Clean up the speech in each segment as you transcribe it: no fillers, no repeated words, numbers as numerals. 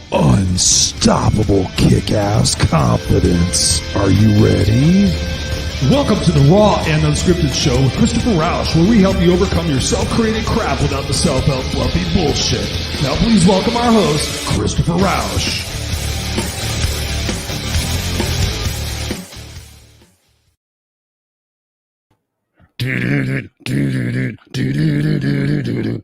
Unstoppable kick-ass confidence. Are you ready? Welcome to the Raw and Unscripted show with Christopher Rausch, where we help you overcome your self-created crap without the self-help fluffy bullshit. Now please welcome our host, Christopher Rausch.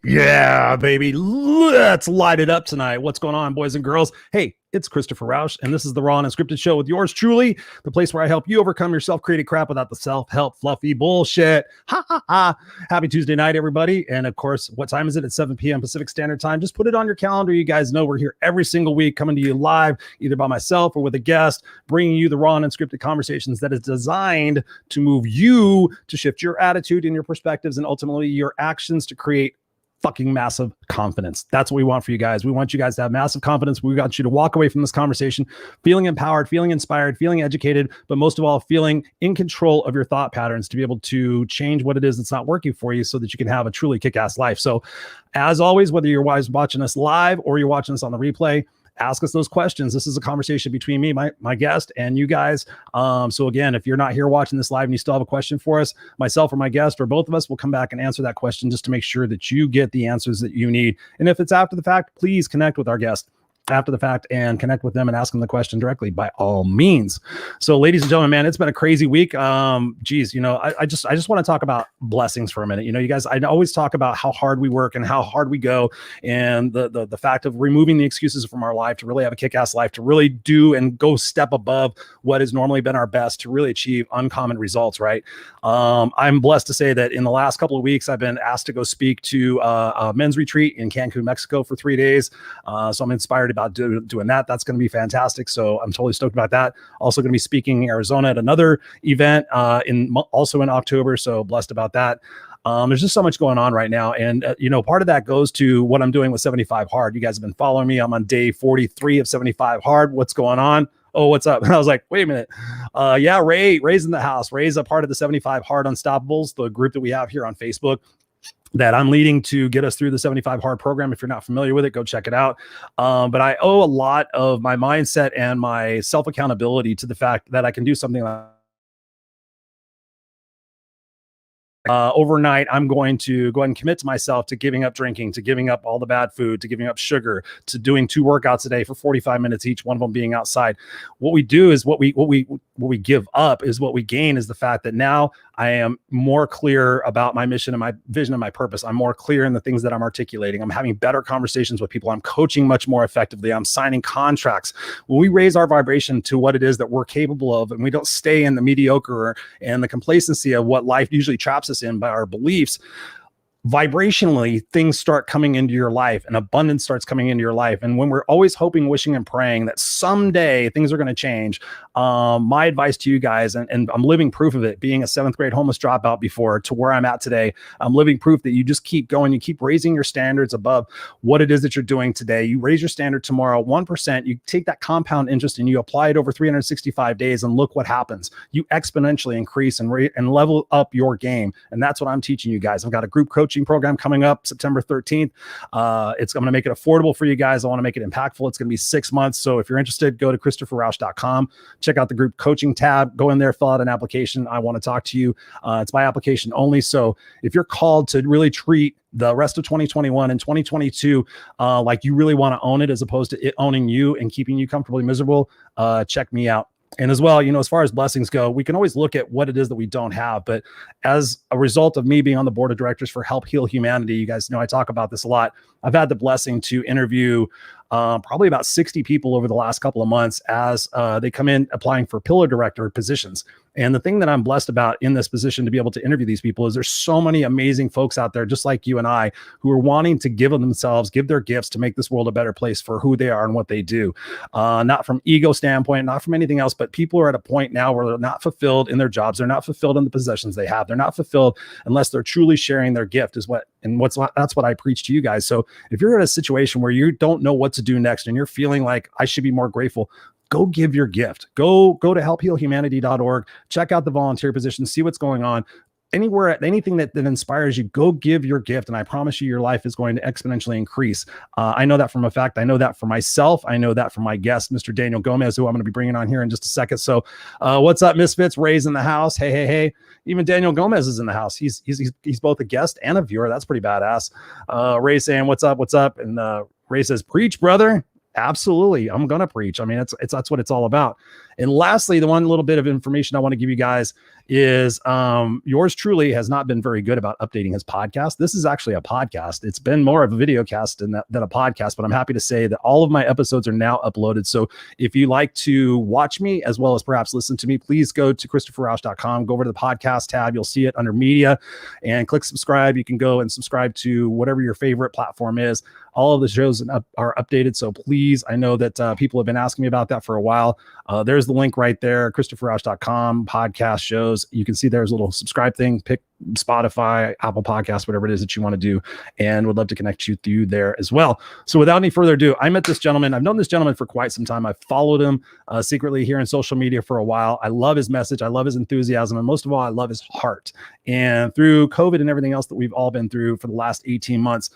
Yeah, baby. Let's light it up tonight. What's going on, boys and girls? Hey, it's Christopher Rausch, and this is the Raw and Unscripted show with yours truly, the place where I help you overcome your self-created crap without the self-help fluffy bullshit. Ha, ha, ha. Happy Tuesday night, everybody. And of course, what time is it? It's 7 p.m. Pacific Standard Time. Just put it on your calendar. You guys know we're here every single week, coming to you live, either by myself or with a guest, bringing you the Raw and Unscripted conversations that is designed to move you to shift your attitude and your perspectives and ultimately your actions to create fucking massive confidence. That's what we want for you guys. We want you guys to have massive confidence. We want you to walk away from this conversation feeling empowered, feeling inspired, feeling educated, but most of all, feeling in control of your thought patterns to be able to change what it is that's not working for you so that you can have a truly kick-ass life. So as always, whether you're watching us live or you're watching us on the replay, ask us those questions. This is a conversation between me, my guest, and you guys. So again, if you're not here watching this live and you still have a question for us, myself or my guest or both of us will come back and answer that question just to make sure that you get the answers that you need. And if it's after the fact, please connect with our guest after the fact and connect with them and ask them the question directly by all means. So ladies and gentlemen, man, it's been a crazy week. Geez, I just want to talk about blessings for a minute. You guys, I always talk about how hard we work and how hard we go and the fact of removing the excuses from our life to really have a kick-ass life, to really do and go step above what has normally been our best to really achieve uncommon results, right? I'm blessed to say that in the last couple of weeks, I've been asked to go speak to a men's retreat in Cancun, Mexico for 3 days. So I'm inspired about doing that. That's going to be fantastic. So I'm totally stoked about that. Also going to be speaking in Arizona at another event also in October. So blessed about that. There's just so much going on right now. And, part of that goes to what I'm doing with 75 Hard. You guys have been following me. I'm on day 43 of 75 Hard. What's going on? Oh, what's up? And I was like, wait a minute. Yeah, Ray's in the house. Ray's a part of the 75 Hard Unstoppables, the group that we have here on Facebook that I'm leading to get us through the 75 Hard program. If you're not familiar with it, go check it out. But I owe a lot of my mindset and my self-accountability to the fact that I can do something like overnight. I'm going to go ahead and commit to myself to giving up drinking, to giving up all the bad food, to giving up sugar, to doing 2 workouts a day for 45 minutes each, one of them being outside. What we do is what we give up is what we gain, is the fact that now I am more clear about my mission and my vision and my purpose. I'm more clear in the things that I'm articulating. I'm having better conversations with people. I'm coaching much more effectively. I'm signing contracts. When we raise our vibration to what it is that we're capable of, and we don't stay in the mediocre and the complacency of what life usually traps us in by our beliefs, vibrationally, things start coming into your life and abundance starts coming into your life. And when we're always hoping, wishing, and praying that someday things are going to change, my advice to you guys, and I'm living proof of it, being a 7th grade homeless dropout before to where I'm at today, I'm living proof that you just keep going. You keep raising your standards above what it is that you're doing today. You raise your standard tomorrow 1%. You take that compound interest and you apply it over 365 days, and look what happens. You exponentially increase and level up your game. And that's what I'm teaching you guys. I've got a group coaching program coming up September 13th. I'm going to make it affordable for you guys. I want to make it impactful. It's going to be 6 months. So if you're interested, go to ChristopherRausch.com, check out the group coaching tab, go in there, fill out an application. I want to talk to you. It's by application only. So if you're called to really treat the rest of 2021 and 2022 like you really want to own it, as opposed to it owning you and keeping you comfortably miserable, check me out. And as well, as far as blessings go, we can always look at what it is that we don't have. But as a result of me being on the board of directors for Help Heal Humanity, you guys know I talk about this a lot. I've had the blessing to interview probably about 60 people over the last couple of months as they come in applying for pillar director positions. And the thing that I'm blessed about in this position to be able to interview these people is there's so many amazing folks out there, just like you and I, who are wanting to give of themselves, give their gifts to make this world a better place for who they are and what they do. Not from ego standpoint, not from anything else, but people are at a point now where they're not fulfilled in their jobs. They're not fulfilled in the possessions they have. They're not fulfilled unless they're truly sharing their gift that's what I preach to you guys. So if you're in a situation where you don't know what to do next and you're feeling like I should be more grateful, go give your gift. Go to helphealhumanity.org, check out the volunteer position, see what's going on. anywhere, anything that inspires you, go give your gift. And I promise you, your life is going to exponentially increase. I know that from a fact. I know that for myself. I know that from my guest, Mr. Daniel Gomez, who I'm going to be bringing on here in just a second. So what's up, Misfits? Ray's in the house. Hey. Even Daniel Gomez is in the house. He's both a guest and a viewer. That's pretty badass. Ray saying, what's up? And Ray says, preach, brother. Absolutely. I'm going to preach. I mean, that's what it's all about. And lastly, the one little bit of information I want to give you guys is yours truly has not been very good about updating his podcast. This is actually a podcast. It's been more of a video cast than a podcast, but I'm happy to say that all of my episodes are now uploaded. So if you like to watch me as well as perhaps listen to me, please go to ChristopherRausch.com, go over to the podcast tab. You'll see it under media and click subscribe. You can go and subscribe to whatever your favorite platform is. All of the shows are updated. So please, I know that people have been asking me about that for a while. There's the link right there, ChristopherRausch.com, podcast shows. You can see there's a little subscribe thing. Pick Spotify, Apple Podcasts, whatever it is that you want to do, and would love to connect you through there as well. So without any further ado, I met this gentleman. I've known this gentleman for quite some time. I've followed him secretly here in social media for a while. I love his message. I love his enthusiasm. And most of all, I love his heart. And through COVID and everything else that we've all been through for the last 18 months,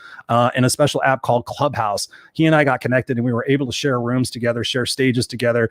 in a special app called Clubhouse, he and I got connected and we were able to share rooms together, share stages together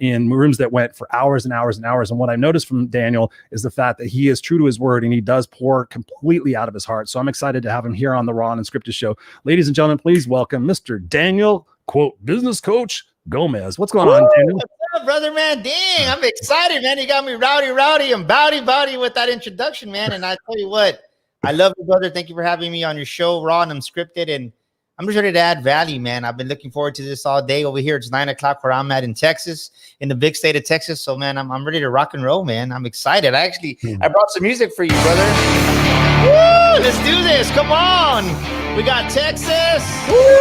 in rooms that went for hours and hours and hours. And what I noticed from Daniel is the fact that he is true to his word and he does pour completely out of his heart. So I'm excited to have him here on the Raw and Unscripted show. Ladies and gentlemen, please welcome Mr. Daniel, quote, business coach Gomez. What's going on, Daniel? What's up, brother, man? Dang, I'm excited, man. You got me rowdy and bowdy with that introduction, man. And I tell you what, I love you, brother. Thank you for having me on your show, Raw and Unscripted. And I'm just ready to add value, man. I've been looking forward to this all day over here. It's 9 o'clock where I'm at in Texas, in the big state of Texas. So, man, I'm ready to rock and roll, man. I'm excited. I brought some music for you, brother. Woo! Let's do this. Come on. We got Texas. Woo!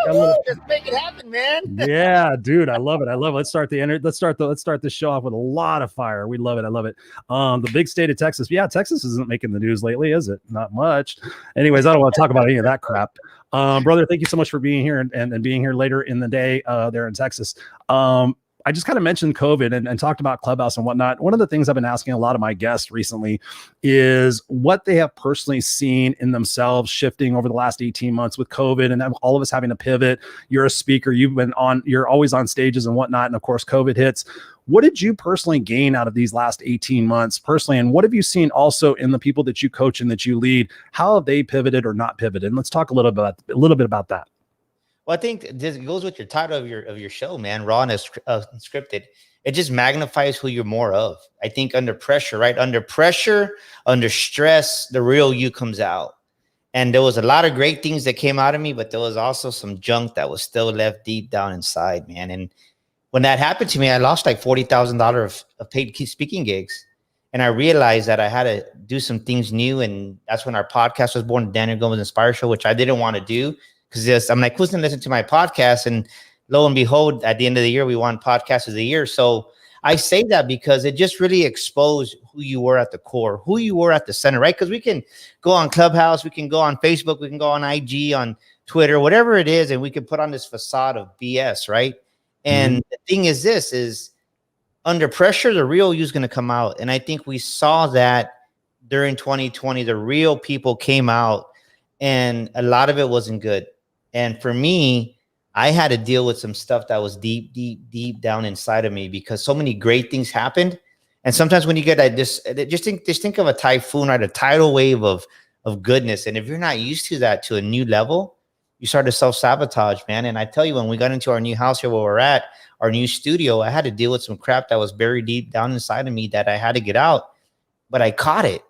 Let's make it happen, man. Yeah, dude, I love it. Let's start the show off with a lot of fire. We love it. I love it. The big state of Texas. Yeah, Texas isn't making the news lately, is it? Not much. Anyways, I don't want to talk about any of that crap. Brother, thank you so much for being here and being here later in the day there in Texas. I just kind of mentioned COVID and talked about Clubhouse and whatnot. One of the things I've been asking a lot of my guests recently is what they have personally seen in themselves shifting over the last 18 months with COVID and all of us having to pivot. You're a speaker, you're always on stages and whatnot. And of course, COVID hits. What did you personally gain out of these last 18 months personally? And what have you seen also in the people that you coach and that you lead? How have they pivoted or not pivoted? And let's talk a little bit about that. Well, I think this goes with your title of your show, man, Raw and Unscripted. It just magnifies who you're more of. I think under pressure, right? Under pressure, under stress, the real you comes out. And there was a lot of great things that came out of me, but there was also some junk that was still left deep down inside, man. And when that happened to me, I lost like $40,000 of paid speaking gigs. And I realized that I had to do some things new. And that's when our podcast was born, the Daniel Gomez Inspire Show, which I didn't want to do. Because I'm like, who's going to listen to my podcast? And lo and behold, at the end of the year, we won Podcast of the Year. So I say that because it just really exposed who you were at the core, who you were at the center, right? Because we can go on Clubhouse, we can go on Facebook, we can go on IG, on Twitter, whatever it is, and we can put on this facade of BS, right? And the thing is this, is under pressure, the real you is going to come out. And I think we saw that during 2020, the real people came out and a lot of it wasn't good. And for me, I had to deal with some stuff that was deep down inside of me because so many great things happened. And sometimes when you get that, just think of a typhoon, right? A tidal wave of goodness. And if you're not used to that to a new level, you start to self-sabotage, man. And I tell you, when we got into our new house here where we're at, our new studio, I had to deal with some crap that was buried deep down inside of me that I had to get out, but I caught it.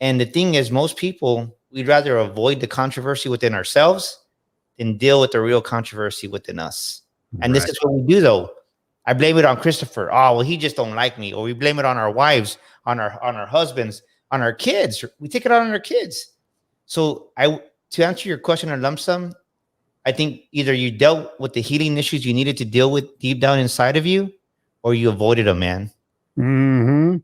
And the thing is, most people, we'd rather avoid the controversy within ourselves than deal with the real controversy within us. And This is what we do, though. I blame it on Christopher. Oh, well, he just don't like me. Or we blame it on our wives, on our husbands, on our kids. We take it out on our kids. So to answer your question in lump sum, I think either you dealt with the healing issues you needed to deal with deep down inside of you, or you avoided them, man.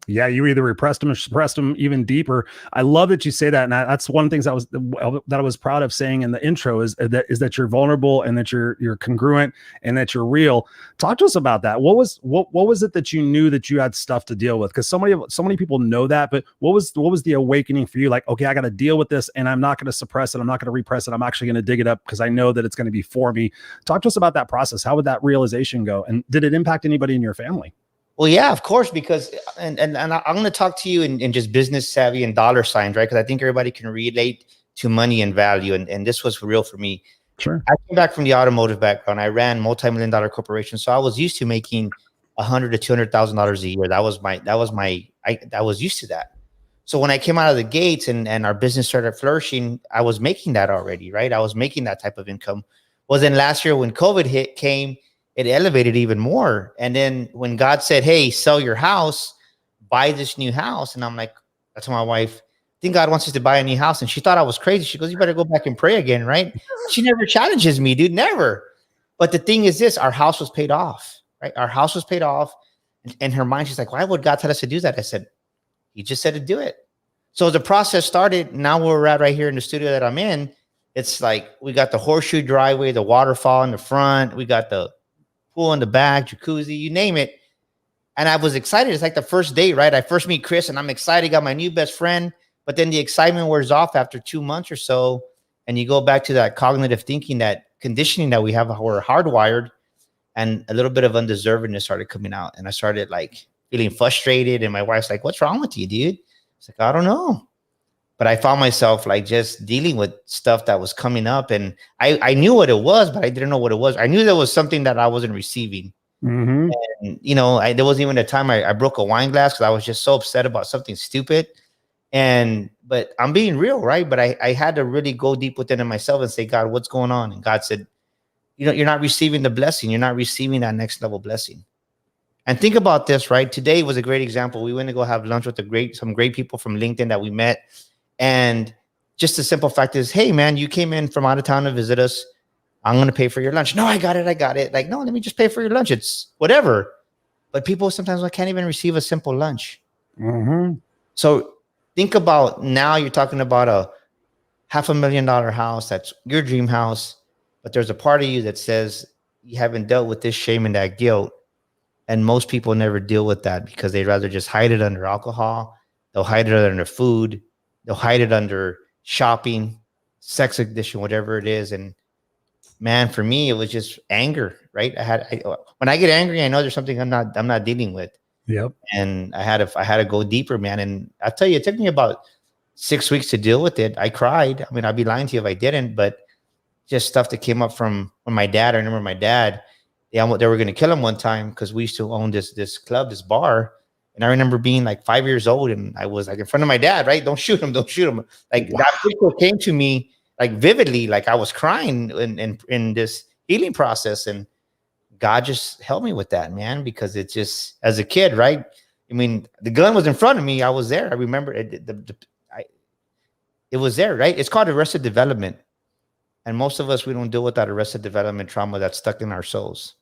Yeah, you either repressed them or suppressed them even deeper. I love that you say that, and that's one of the things that I was proud of saying in the intro is that you're vulnerable and that you're congruent and that you're real. Talk to us about that. What was it that you knew that you had stuff to deal with? Because so many people know that, but what was the awakening for you? Like, okay, I got to deal with this, and I'm not going to suppress it. I'm not going to repress it. I'm actually going to dig it up because I know that it's going to be for me. Talk to us about that process. How would that realization go, and did it impact anybody in your family? Well, yeah, of course, because and I'm going to talk to you in just business savvy and dollar signs, right? Because I think everybody can relate to money and value, and this was real for me. Sure. I came back from the automotive background. I ran multi-million-dollar corporations, so I was used to making $100,000 to $200,000 a year. I was used to that. So when I came out of the gates and our business started flourishing, I was making that already, right? I was making that type of income. Well, then last year when COVID came, it elevated even more. And then when God said, hey, sell your house, buy this new house. And I'm like, I told my wife, I think God wants us to buy a new house. And she thought I was crazy. She goes, you better go back and pray again, right? She never challenges me, dude, never. But the thing is this, our house was paid off, right? Our house was paid off. In her mind, she's like, why would God tell us to do that? I said, he just said to do it. So the process started. Now where we're at right here in the studio that I'm in, it's like we got the horseshoe driveway, the waterfall in the front. We got the pool in the back, jacuzzi, you name it. And I was excited. It's like the first date, right? I first meet Chris and I'm excited. Got my new best friend. But then the excitement wears off after 2 months or so. And you go back to that cognitive thinking, that conditioning that we have, we're hardwired. And a little bit of undeservedness started coming out. And I started like feeling frustrated. And my wife's like, what's wrong with you, dude? It's like, I don't know. But I found myself like just dealing with stuff that was coming up. And I knew what it was, but I didn't know what it was. I knew there was something that I wasn't receiving. And, you know, there wasn't even a time I broke a wine glass because I was just so upset about something stupid. But I'm being real, right? But I had to really go deep within myself and say, God, what's going on? And God said, you know, you're not receiving the blessing. You're not receiving that next level blessing. And think about this, right? Today was a great example. We went to go have lunch with some great people from LinkedIn that we met. And just the simple fact is, hey, man, you came in from out of town to visit us. I'm going to pay for your lunch. No, I got it. Like, no, let me just pay for your lunch. It's whatever. But people sometimes can't even receive a simple lunch. So think about now you're talking about a $500,000 house. That's your dream house. But there's a part of you that says you haven't dealt with this shame and that guilt. And most people never deal with that because they'd rather just hide it under alcohol. They'll hide it under food. They'll hide it under shopping, sex addiction, whatever it is. And man, for me, it was just anger, right? When I get angry, I know there's something I'm not dealing with. Yep. And I had to go deeper, man. And I tell you, it took me about 6 weeks to deal with it. I cried. I mean, I'd be lying to you if I didn't, but just stuff that came up from when my dad, I remember my dad, they were going to kill him one time because we used to own this club, this bar. And I remember being like 5 years old and I was like in front of my dad, right? Don't shoot him. Like wow. That picture came to me like vividly, like I was crying in this healing process. And God just helped me with that, man, because it's just as a kid, right? I mean, the gun was in front of me. I was there. I remember it was there, right? It's called arrested development. And most of us, we don't deal with that arrested development trauma that's stuck in our souls.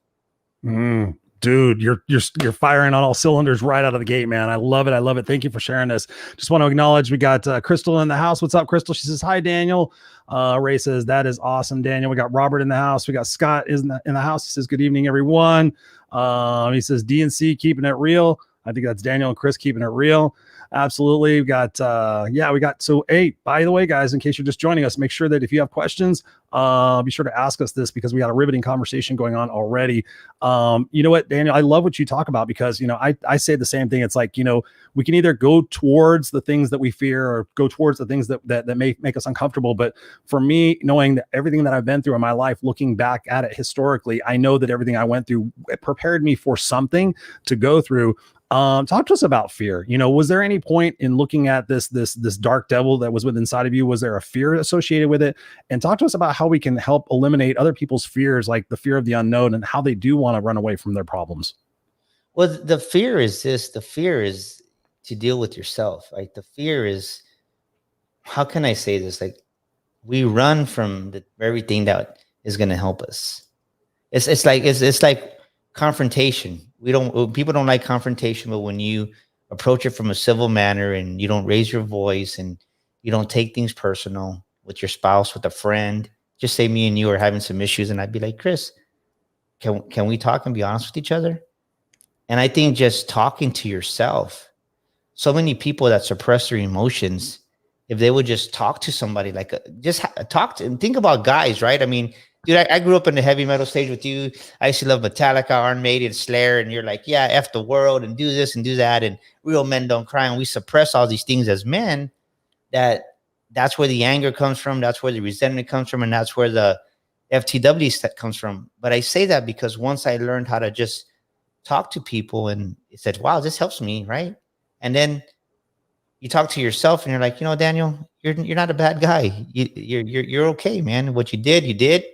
Dude, you're firing on all cylinders right out of the gate, man. I love it. Thank you for sharing this. Just want to acknowledge we got Crystal in the house. What's up, Crystal? She says, hi, Daniel. Ray says, that is awesome, Daniel. We got Robert in the house. We got Scott in the house. He says, good evening, everyone. He says, DNC keeping it real. I think that's Daniel and Chris keeping it real. Absolutely. We got, so hey, by the way, guys, in case you're just joining us, make sure that if you have questions, be sure to ask us this because we got a riveting conversation going on already. You know what, Daniel, I love what you talk about because, you know, I say the same thing. It's like, you know, we can either go towards the things that we fear or go towards the things that may make us uncomfortable. But for me, knowing that everything that I've been through in my life, looking back at it historically, I know that everything I went through prepared me for something to go through. Talk to us about fear. You know, was there any point in looking at this dark devil that was within inside of you? Was there a fear associated with it? And talk to us about how we can help eliminate other people's fears, like the fear of the unknown and how they do want to run away from their problems. Well, the fear is this. The fear is to deal with yourself. Like the fear is, how can I say this? Like we run from the very thing that is going to help us. It's like confrontation. People don't like confrontation, but when you approach it from a civil manner, and you don't raise your voice, and you don't take things personal with your spouse, with a friend. Just say me and you are having some issues, and I'd be like, Chris, can we talk and be honest with each other? And I think just talking to yourself, so many people that suppress their emotions, if they would just talk to somebody, like talk to, and think about guys, right? I mean, dude, I grew up in the heavy metal stage with you. I used to love Metallica, Iron Maiden, Slayer, and you're like, yeah, F the world and do this and do that, and real men don't cry. And we suppress all these things as men. That's where the anger comes from. That's where the resentment comes from, and that's where the FTW set comes from. But I say that because once I learned how to just talk to people, and it said, wow, this helps me, right? And then you talk to yourself, and you're like, Daniel, you're not a bad guy. You're okay, man. What you did, you did.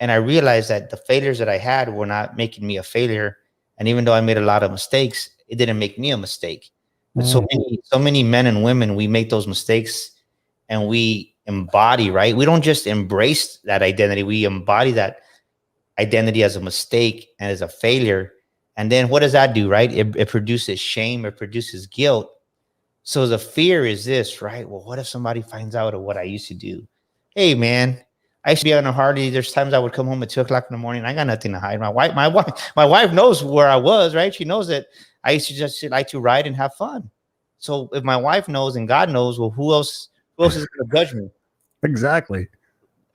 And I realized that the failures that I had were not making me a failure. And even though I made a lot of mistakes, it didn't make me a mistake. But so many men and women, we make those mistakes, and we embody, right? We don't just embrace that identity. We embody that identity as a mistake and as a failure. And then what does that do, right? It produces shame. It produces guilt. So the fear is this, right? Well, what if somebody finds out of what I used to do? Hey, man, I used to be on a Harley. There's times I would come home at 2:00 in the morning. I got nothing to hide. My wife knows where I was, right? She knows that I used to just like to ride and have fun. So if my wife knows and God knows, well, who else is going to judge me? Exactly.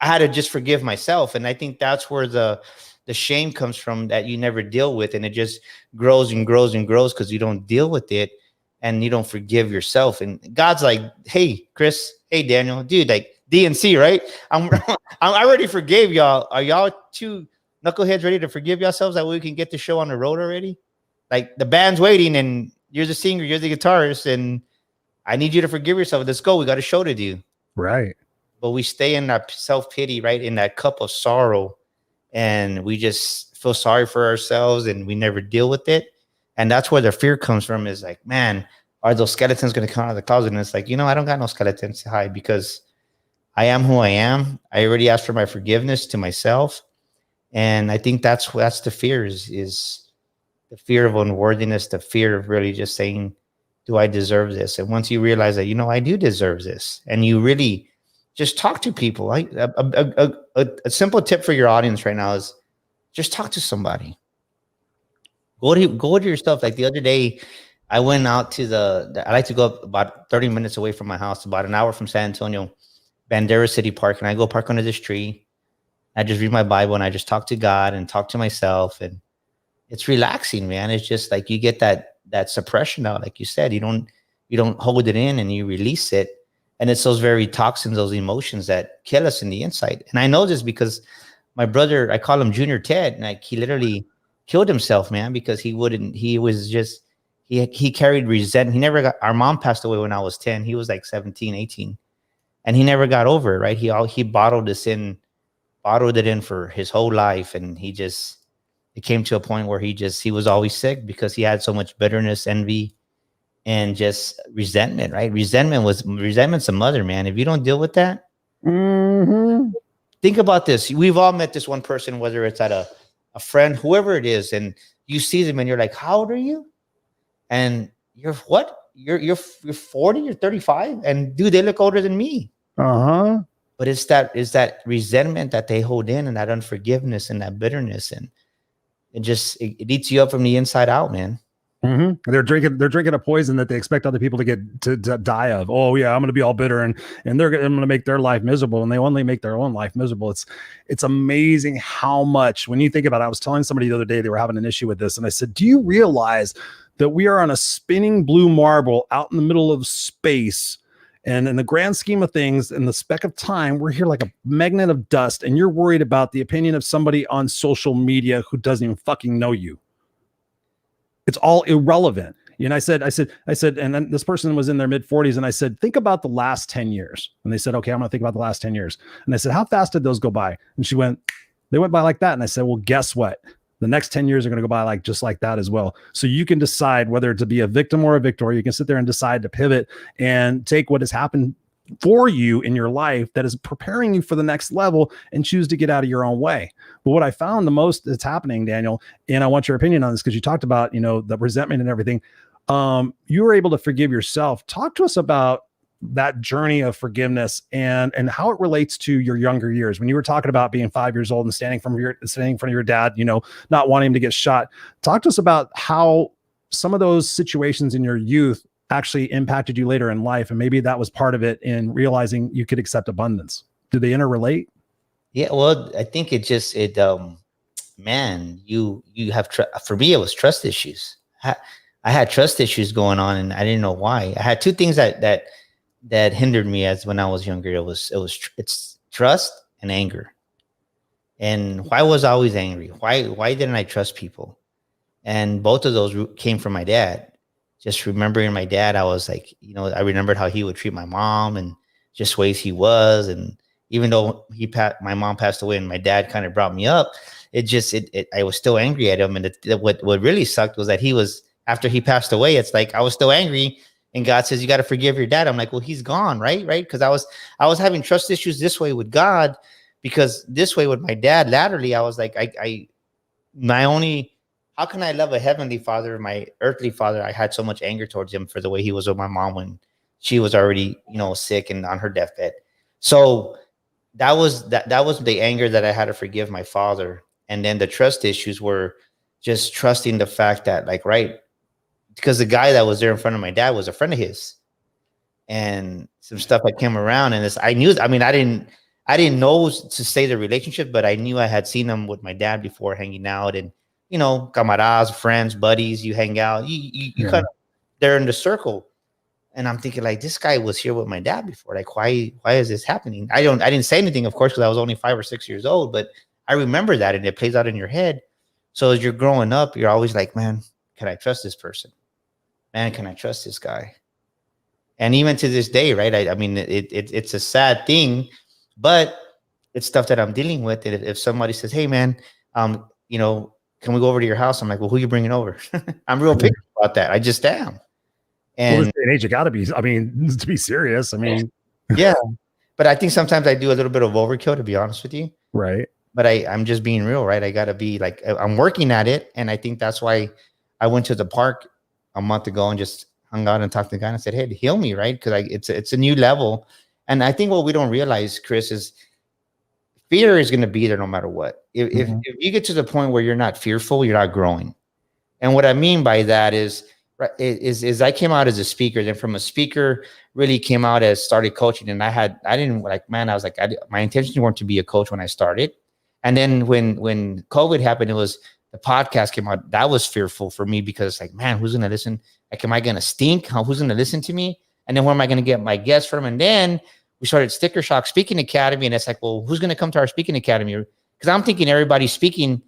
I had to just forgive myself. And I think that's where the shame comes from, that you never deal with. And it just grows and grows and grows because you don't deal with it, and you don't forgive yourself. And God's like, hey, Chris, hey, Daniel, dude, like DNC, right? I already forgave y'all. Are y'all two knuckleheads ready to forgive yourselves? That way we can get the show on the road already? Like, the band's waiting, and you're the singer, you're the guitarist, and I need you to forgive yourself. Let's go. We got a show to do. Right. But we stay in that self-pity, right? In that cup of sorrow. And we just feel sorry for ourselves, and we never deal with it. And that's where the fear comes from, is like, man, are those skeletons going to come out of the closet? And it's like, I don't got no skeletons to hide, because I am who I am. I already asked for my forgiveness to myself. And I think that's the fear, is the fear of unworthiness, the fear of really just saying, do I deserve this? And once you realize that, I do deserve this, and you really just talk to people. A simple tip for your audience right now is just talk to somebody. Go to yourself. Like the other day, I went out to I like to go up about 30 minutes away from my house, about an hour from San Antonio, Bandera City Park. And I go park under this tree. I just read my Bible, and I just talk to God and talk to myself. And it's relaxing, man. It's just like you get that suppression out. Like you said, you don't hold it in, and you release it. And it's those very toxins, those emotions that kill us in the inside. And I know this because my brother, I call him Junior Ted, and like he literally killed himself, man, because he carried resentment. Our mom passed away when I was 10. He was like 17, 18. And he never got over it, right? He bottled it in for his whole life. And it came to a point where he was always sick because he had so much bitterness, envy, and just resentment, right? Resentment's a mother, man. If you don't deal with that, think about this. We've all met this one person, whether it's at a friend, whoever it is, and you see them and you're like, how old are you? And you're what? You're 40, you're 35, and dude, they look older than me. But it's that resentment that they hold in, and that unforgiveness and that bitterness, and it eats you up from the inside out, man. They're drinking a poison that they expect other people to die of. Oh yeah, I'm going to be all bitter, and I'm going to make their life miserable, and they only make their own life miserable. It's amazing how much, when you think about it. I was telling somebody the other day, they were having an issue with this, and I said, do you realize that we are on a spinning blue marble out in the middle of space, and in the grand scheme of things, in the speck of time, we're here like a magnet of dust, and you're worried about the opinion of somebody on social media who doesn't even fucking know you. It's all irrelevant. And I said, and then this person was in their mid 40s. And I said, think about the last 10 years. And they said, okay, I'm going to think about the last 10 years. And I said, how fast did those go by? And they went by like that. And I said, well, guess what? The next 10 years are going to go by just like that as well. So you can decide whether to be a victim or a victor. You can sit there and decide to pivot and take what has happened for you in your life that is preparing you for the next level, and choose to get out of your own way. But what I found the most that's happening, Daniel, and I want your opinion on this, because you talked about, the resentment and everything. You were able to forgive yourself. Talk to us about that journey of forgiveness and how it relates to your younger years. When you were talking about being 5 years old and standing in front of your dad, not wanting him to get shot. Talk to us about how some of those situations in your youth actually impacted you later in life. And maybe that was part of it in realizing you could accept abundance. Do they interrelate? Yeah, well, I think man, you have, for me, it was trust issues. I had trust issues going on and I didn't know why. I had two things that hindered me as when I was younger. It's trust and anger. And why was I always angry? Why didn't I trust people? And both of those came from my dad. Just remembering my dad, I was like, I remembered how he would treat my mom and just ways he was. And even though my mom passed away and my dad kind of brought me up, I was still angry at him. And what really sucked was that after he passed away, it's like I was still angry. And God says, you got to forgive your dad. I'm like, well, he's gone, right? Because I was having trust issues this way with God, because this way with my dad, laterally, I was like, how can I love a heavenly father, my earthly father? I had so much anger towards him for the way he was with my mom when she was already, sick and on her deathbed. So that was the anger that I had to forgive my father. And then the trust issues were just trusting the fact that, because the guy that was there in front of my dad was a friend of his, and some stuff that came around, and I didn't know to say the relationship, but I knew I had seen him with my dad before, hanging out, and camaradas, friends, buddies, you hang out, you kind of, they're in the circle. And I'm thinking, this guy was here with my dad before. Why is this happening? I didn't say anything, of course, because I was only 5 or 6 years old, but I remember that, and it plays out in your head. So as you're growing up, you're always like, man, can I trust this person? Man, can I trust this guy? And even to this day, right? It's a sad thing, but it's stuff that I'm dealing with. And if somebody says, hey, man, can we go over to your house? I'm like, well, who are you bringing over? I'm real picky about that. I just am. And this day and age, you got to be, to be serious. Yeah. But I think sometimes I do a little bit of overkill, to be honest with you. Right. But I'm just being real, right? I got to be I'm working at it. And I think that's why I went to the park a month ago and just hung out and talked to the guy and I said, hey, heal me, right? Because it's a new level. And I think what we don't realize, Chris, is fear is going to be there no matter what. If you get to the point where you're not fearful, you're not growing. And what I mean by that is I came out as a speaker. Then from a speaker, really came out as started coaching. And my intentions weren't to be a coach when I started. And then when COVID happened, it was the podcast came out. That was fearful for me because man, who's going to listen? Am I going to stink? Who's going to listen to me? And then where am I going to get my guests from? And then we started Sticker Shock Speaking Academy. And it's well, who's going to come to our speaking academy? Because I'm thinking everybody's speaking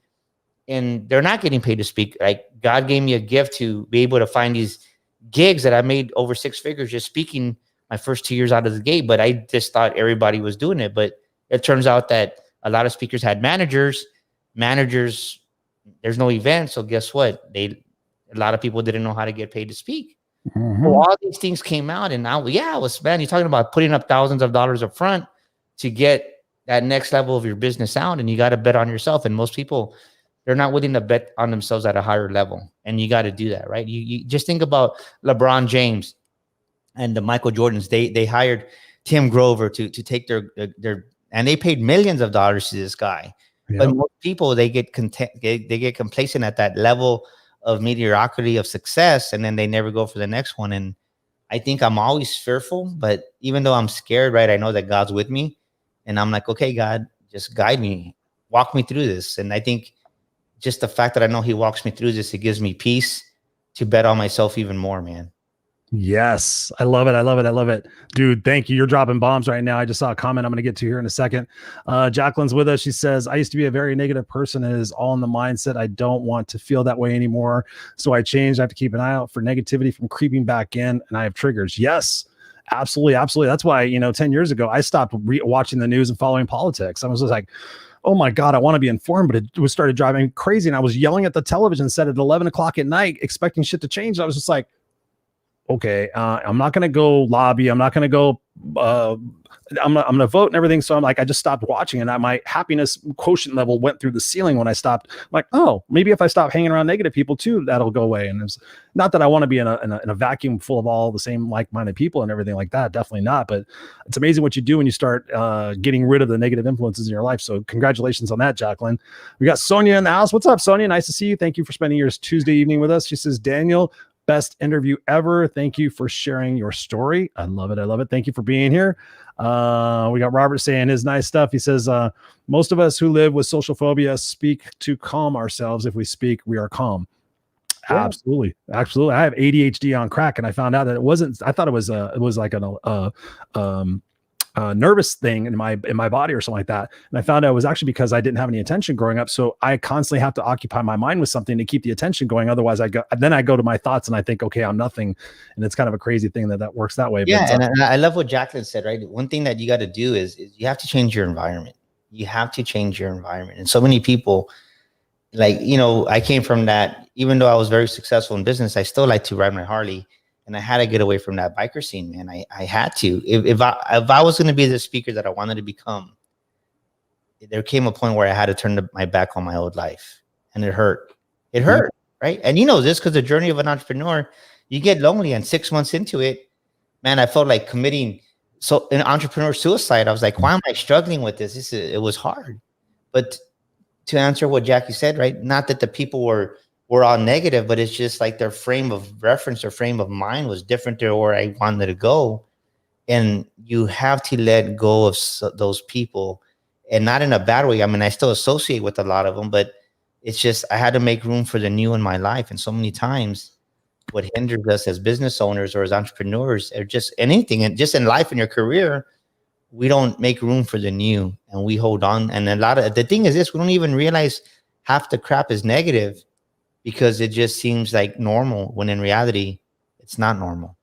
and they're not getting paid to speak. God gave me a gift to be able to find these gigs that I made over 6 figures just speaking my first 2 years out of the gate. But I just thought everybody was doing it. But it turns out that a lot of speakers had managers, there's no event. So guess what? A lot of people didn't know how to get paid to speak. So all these things came out, and now, you're talking about putting up thousands of dollars up front to get that next level of your business out, and you got to bet on yourself. And most people, they're not willing to bet on themselves at a higher level, and you got to do that, right? You just think about LeBron James and the Michael Jordans. They hired Tim Grover to take their and they paid millions of dollars to this guy. Yep. But most people, they get complacent at that level of mediocrity of success, and then they never go for the next one. And I think I'm always fearful, but even though I'm scared, right, I know that God's with me, and I'm like, okay, God, just guide me, walk me through this. And I think just the fact that I know he walks me through this, it gives me peace to bet on myself even more, man. Yes. I love it. Dude, thank you. You're dropping bombs right now. I just saw a comment I'm going to get to here in a second. Jacqueline's with us. She says, I used to be a very negative person. It is all in the mindset. I don't want to feel that way anymore. So I changed. I have to keep an eye out for negativity from creeping back in, and I have triggers. Yes, absolutely. That's why, 10 years ago, I stopped watching the news and following politics. I was just like, oh my God, I want to be informed, but it started driving me crazy. And I was yelling at the television set at 11 o'clock at night, expecting shit to change. I was just like, okay, I'm not going to go lobby. I'm not going to go, I'm going to vote and everything. So I'm like, I just stopped watching, and my happiness quotient level went through the ceiling when I stopped. I'm like, oh, maybe if I stop hanging around negative people too, that'll go away. And it's not that I want to be in a vacuum full of all the same like-minded people and everything like that. Definitely not. But it's amazing what you do when you start getting rid of the negative influences in your life. So congratulations on that, Jacqueline. We got Sonia in the house. What's up, Sonia? Nice to see you. Thank you for spending your Tuesday evening with us. She says, Daniel, best interview ever. Thank you for sharing your story. I love it. I love it. Thank you for being here. We got Robert saying his nice stuff. He says, most of us who live with social phobia speak to calm ourselves. If we speak, we are calm. Yeah. Absolutely. Absolutely. I have ADHD on crack, and I found out that it wasn't, I thought it was like a nervous thing in my body or something like that. And I found out it was actually because I didn't have any attention growing up. So I constantly have to occupy my mind with something to keep the attention going. Otherwise I go to my thoughts and I think, okay, I'm nothing. And it's kind of a crazy thing that works that way. Yeah. But, and I love what Jacqueline said, right? One thing that you got to do is you have to change your environment. You have to change your environment. And so many people, like, I came from that, even though I was very successful in business, I still like to ride my Harley. And I had to get away from that biker scene, man. I had to. If I was going to be the speaker that I wanted to become, there came a point where I had to turn my back on my old life, and it hurt. It hurt, right? And this because the journey of an entrepreneur, you get lonely, and 6 months into it, man, I felt like committing an entrepreneur suicide. I was like, why am I struggling with this? It was hard. But to answer what Jackie said, right? Not that the people were all negative, but it's just like their frame of reference or frame of mind was different to where I wanted to go. And you have to let go of those people, and not in a bad way. I mean, I still associate with a lot of them, but it's just, I had to make room for the new in my life. And so many times what hinders us as business owners or as entrepreneurs, or just anything, and just in life, in your career, we don't make room for the new, and we hold on. And the thing is this, we don't even realize half the crap is negative, because it just seems like normal, when in reality, it's not normal.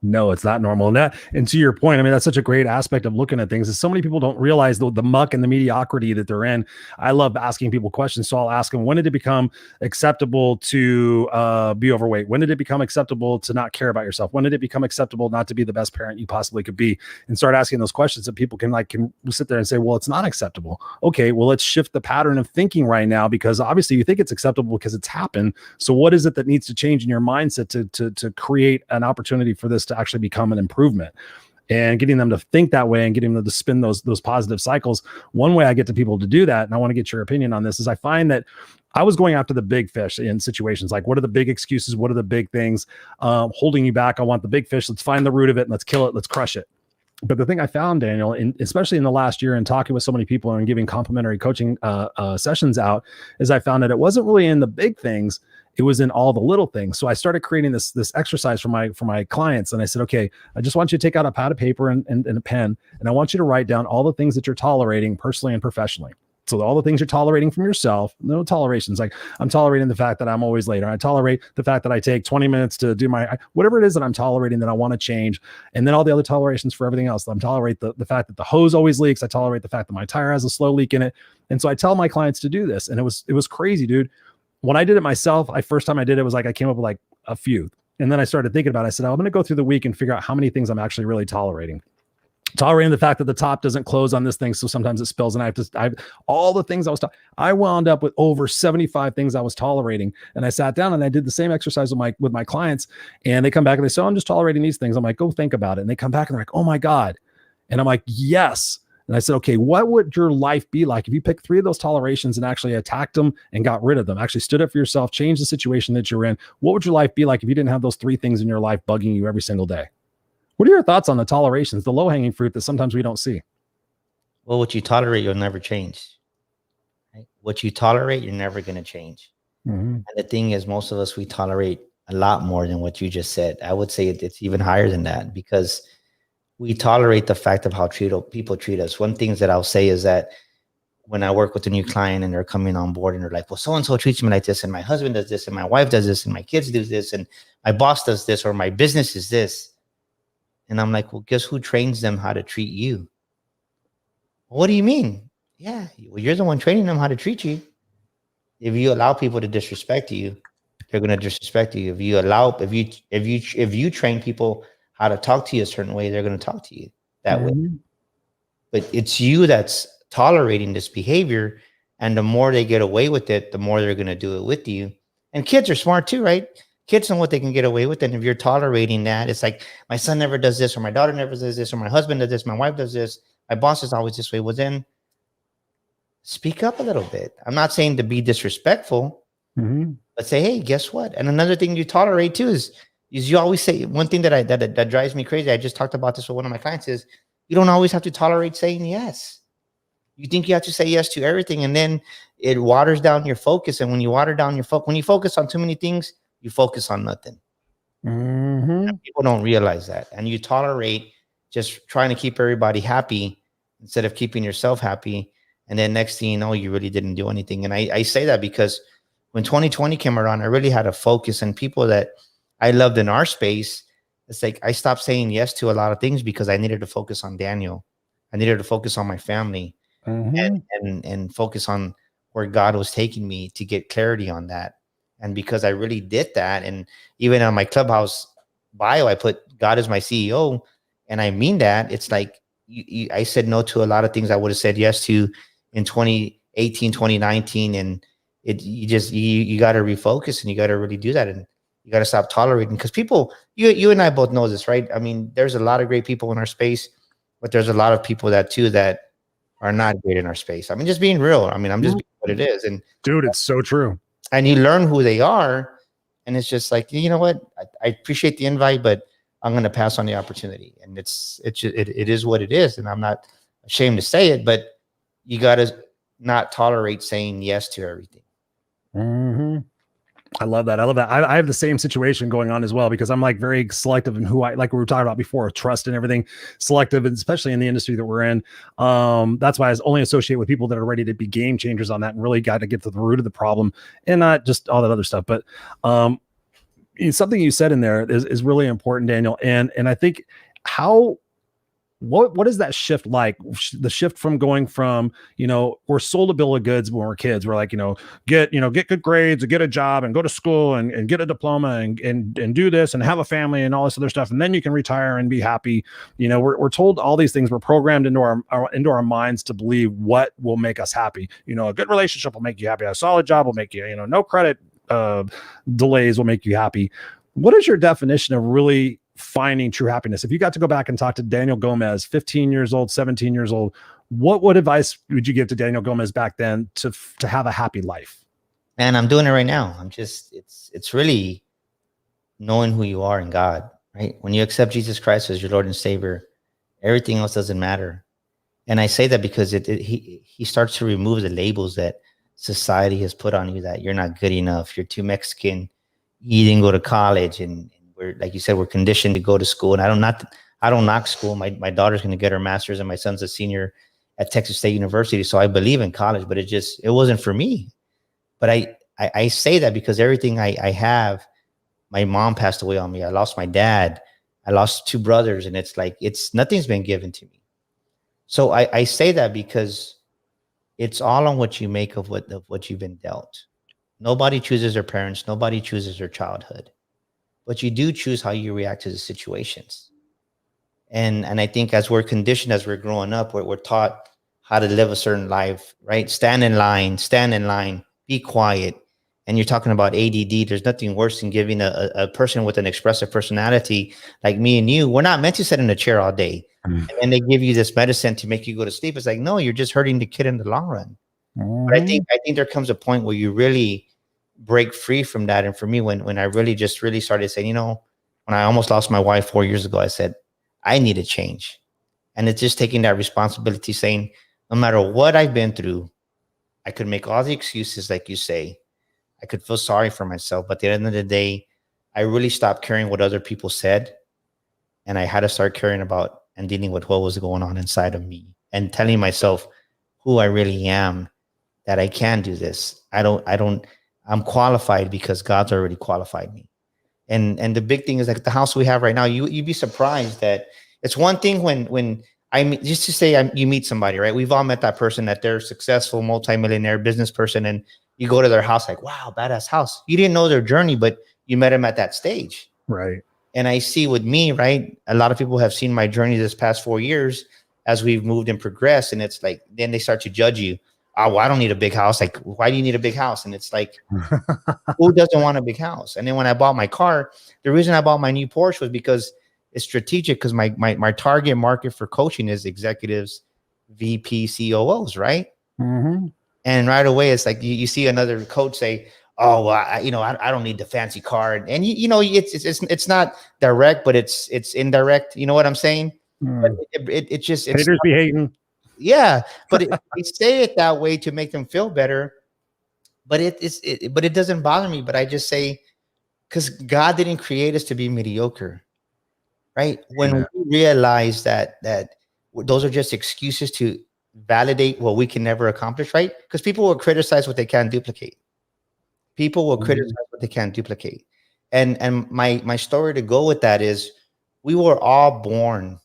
No, it's not normal. And to your point, I mean, that's such a great aspect of looking at things, is so many people don't realize the muck and the mediocrity that they're in. I love asking people questions. So I'll ask them, when did it become acceptable to be overweight? When did it become acceptable to not care about yourself? When did it become acceptable not to be the best parent you possibly could be? And start asking those questions that people can sit there and say, well, it's not acceptable. Okay, well, let's shift the pattern of thinking right now, because obviously you think it's acceptable because it's happened. So what is it that needs to change in your mindset to create an opportunity for this to actually become an improvement? And getting them to think that way and getting them to spin those positive cycles. One way I get to people to do that, and I want to get your opinion on this, is I find that I was going after the big fish in situations like, what are the big excuses? What are the big things holding you back? I want the big fish. Let's find the root of it and let's kill it. Let's crush it. But the thing I found, Daniel, especially in the last year and talking with so many people and giving complimentary coaching sessions out, is I found that it wasn't really in the big things. It was in all the little things. So I started creating this exercise for my clients. And I said, okay, I just want you to take out a pad of paper and a pen. And I want you to write down all the things that you're tolerating personally and professionally. So all the things you're tolerating from yourself, no tolerations. Like, I'm tolerating the fact that I'm always late, or I tolerate the fact that I take 20 minutes to do whatever it is that I'm tolerating that I want to change. And then all the other tolerations for everything else. I'm tolerate the fact that the hose always leaks. I tolerate the fact that my tire has a slow leak in it. And so I tell my clients to do this. And it was crazy, dude. When I did it myself, first time I did it was like, I came up with like a few. And then I started thinking about it. I said, I'm going to go through the week and figure out how many things I'm actually really tolerating. Tolerating the fact that the top doesn't close on this thing, so sometimes it spills, and all the things I wound up with over 75 things I was tolerating. And I sat down and I did the same exercise with my clients, and they come back and they say, oh, I'm just tolerating these things. I'm like, go think about it. And they come back and they're like, oh my God. And I'm like, yes. And I said, okay, what would your life be like if you picked 3 of those tolerations and actually attacked them and got rid of them, actually stood up for yourself, changed the situation that you're in? What would your life be like if you didn't have those 3 things in your life bugging you every single day? What are your thoughts on the tolerations, the low-hanging fruit that sometimes we don't see? Well, what you tolerate, you'll never change. Right? What you tolerate, you're never going to change. Mm-hmm. And the thing is, most of us, we tolerate a lot more than what you just said. I would say it's even higher than that, because we tolerate the fact of how people treat us. One thing that I'll say is that when I work with a new client and they're coming on board and they're like, well, so-and-so treats me like this, and my husband does this, and my wife does this, and my kids do this, and my boss does this, or my business is this. And I'm like, well, guess who trains them how to treat you? What do you mean? Yeah, well, you're the one training them how to treat you. If you allow people to disrespect you, they're going to disrespect you. If you train people how to talk to you a certain way, they're going to talk to you that way. But it's you that's tolerating this behavior, and the more they get away with it, the more they're going to do it with you. And kids are smart too, right? Kids know what they can get away with, and if you're tolerating that, it's like my son never does this, or my daughter never does this, or my husband does this, my wife does this, my boss is always this way. Well, then speak up a little bit. I'm not saying to be disrespectful, but say, hey, guess what? And another thing you tolerate too is you always say, one thing that drives me crazy. I just talked about this with one of my clients is, you don't always have to tolerate saying yes. You think you have to say yes to everything, and then it waters down your focus. And when you water down your focus, when you focus on too many things, you focus on nothing. And people don't realize that. And you tolerate just trying to keep everybody happy instead of keeping yourself happy. And then next thing you know, you really didn't do anything. And I say that because when 2020 came around, I really had to focus on people that I loved in our space. It's like I stopped saying yes to a lot of things because I needed to focus on Daniel. I needed to focus on my family and focus on where God was taking me to get clarity on that. And because I really did that, and even on my Clubhouse bio, I put God is my CEO, and I mean that. It's like I said no to a lot of things I would have said yes to in 2018, 2019, and you got to refocus, and you got to really do that, and you got to stop tolerating, because people, you and I both know this, right? I mean, there's a lot of great people in our space, but there's a lot of people that are not great in our space. I mean, just being real. I mean, I'm just being what it is. And dude, it's so true. And you learn who they are, and it's just like, you know what? I appreciate the invite, but I'm going to pass on the opportunity. And it is what it is. And I'm not ashamed to say it, but you got to not tolerate saying yes to everything. I love that. I have the same situation going on as well, because I'm like very selective in who like we were talking about before, trust and everything, selective, and especially in the industry that we're in. That's why I only associate with people that are ready to be game changers on that and really got to get to the root of the problem and not just all that other stuff. But something you said in there is really important, Daniel. And I think what is that shift like? The shift from going from, we're sold a bill of goods when we're kids. We're like, get good grades, or get a job, and go to school, and get a diploma, and do this, and have a family, and all this other stuff. And then you can retire and be happy. We're told all these things. We're programmed into our minds to believe what will make us happy. A good relationship will make you happy. A solid job will make you, no credit delays will make you happy. What is your definition of really finding true happiness? If you got to go back and talk to Daniel Gomez, 15 years old, 17 years old, what advice would you give to Daniel Gomez back then to have a happy life? Man, I'm doing it right now. It's really knowing who you are in God, right? When you accept Jesus Christ as your Lord and Savior, everything else doesn't matter. And I say that because he starts to remove the labels that society has put on you, that you're not good enough, you're too Mexican, you didn't go to college, and we're, like you said, we're conditioned to go to school. And I don't knock school. My daughter's going to get her master's, and my son's a senior at Texas State University. So I believe in college, but it wasn't for me. But I say that because everything I have, my mom passed away on me. I lost my dad. I lost 2 brothers, and it's like, nothing's been given to me. So I say that because it's all on what you make of what you've been dealt. Nobody chooses their parents. Nobody chooses their childhood. But you do choose how you react to the situations. And I think as we're conditioned, as we're growing up, we're taught how to live a certain life, right? Stand in line, be quiet. And you're talking about ADD. There's nothing worse than giving a person with an expressive personality like me and you. We're not meant to sit in a chair all day. And then they give you this medicine to make you go to sleep. It's like, no, you're just hurting the kid in the long run. But I think there comes a point where you really break free from that. And for me, when I really started saying, when I almost lost my wife 4 years ago, I said, I need a change. And it's just taking that responsibility, saying, no matter what I've been through, I could make all the excuses, like you say. I could feel sorry for myself. But at the end of the day, I really stopped caring what other people said. And I had to start caring about and dealing with what was going on inside of me, and telling myself who I really am, that I can do this. I'm qualified because God's already qualified me. And the big thing is, like the house we have right now, you'd be surprised that it's one thing when just to say you meet somebody, right? We've all met that person, that they're successful, multimillionaire business person, and You go to their house like, wow, badass house. You didn't know their journey, but you met them at that stage. Right. And I see with me, right, a lot of people have seen my journey this past 4 years as we've moved and progressed. And it's like, then they start to judge you. Oh, well, I don't need a big house. Like, why do you need a big house? And it's like, who doesn't want a big house? And then when I bought my car, the reason I bought my new Porsche was because it's strategic, because my target market for coaching is executives, VP, COOs, right? Mm-hmm. And right away, it's like you see another coach say, oh, well, I don't need the fancy car. And it's not direct, but it's indirect. You know what I'm saying? Mm. It's Haters be hating. Yeah, but they say it that way to make them feel better. But it doesn't bother me. But I just say, because God didn't create us to be mediocre, right? When we realize that those are just excuses to validate what we can never accomplish, right? Because people will criticize what they can't duplicate. People will criticize what they can't duplicate. And my story to go with that is, we were all born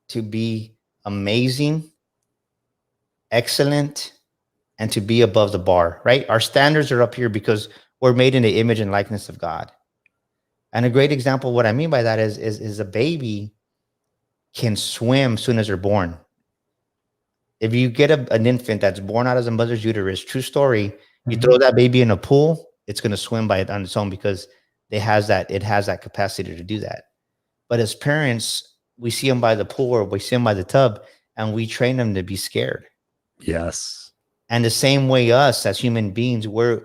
to be amazing, excellent, and to be above the bar, right? Our standards are up here because we're made in the image and likeness of God. And a great example of what I mean by that is a baby can swim as soon as they're born. If you get an infant that's born out of the mother's uterus, true story, you throw that baby in a pool, it's going to swim by it on its own, because it has that capacity to do that. But as parents, we see them by the pool or we see them by the tub, and we train them to be scared. Yes. And the same way, us as human beings, we're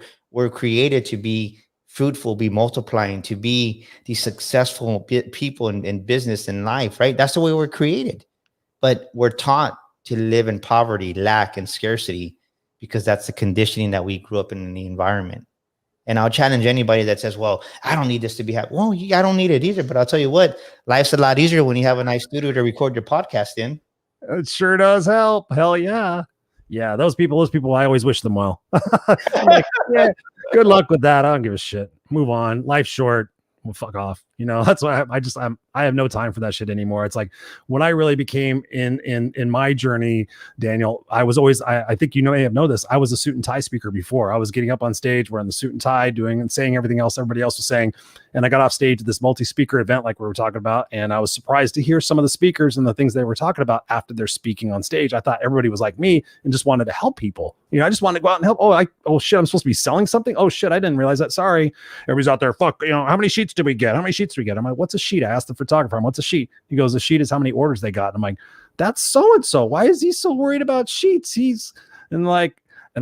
created to be fruitful, be multiplying, to be these successful people in business and life, right? That's the way we're created. But we're taught to live in poverty, lack, and scarcity, because that's the conditioning that we grew up in the environment. And I'll challenge anybody that says, well, I don't need this to be happy. Well, I don't need it either. But I'll tell you what, life's a lot easier when you have a nice studio to record your podcast in. It sure does help. Hell yeah. Yeah, those people, I always wish them well. Like, yeah, good luck with that. I don't give a shit. Move on. Life's short. Well, fuck off. That's why I have no time for that shit anymore. It's like, when I really became in my journey, Daniel, I was always, I think you may have known this, I was a suit and tie speaker before. I was getting up on stage wearing the suit and tie, doing and saying everything else everybody else was saying. And I got off stage at this multi-speaker event like we were talking about. And I was surprised to hear some of the speakers and the things they were talking about after they're speaking on stage. I thought everybody was like me and just wanted to help people. I just wanted to go out and help. Oh shit, I'm supposed to be selling something. Oh shit, I didn't realize that. Sorry. Everybody's out there. Fuck, how many sheets did we get? How many sheets did we get? I'm like, what's a sheet? I asked the photographer, what's a sheet? He goes, the sheet is how many orders they got. And I'm like, that's so-and-so. Why is he so worried about sheets? And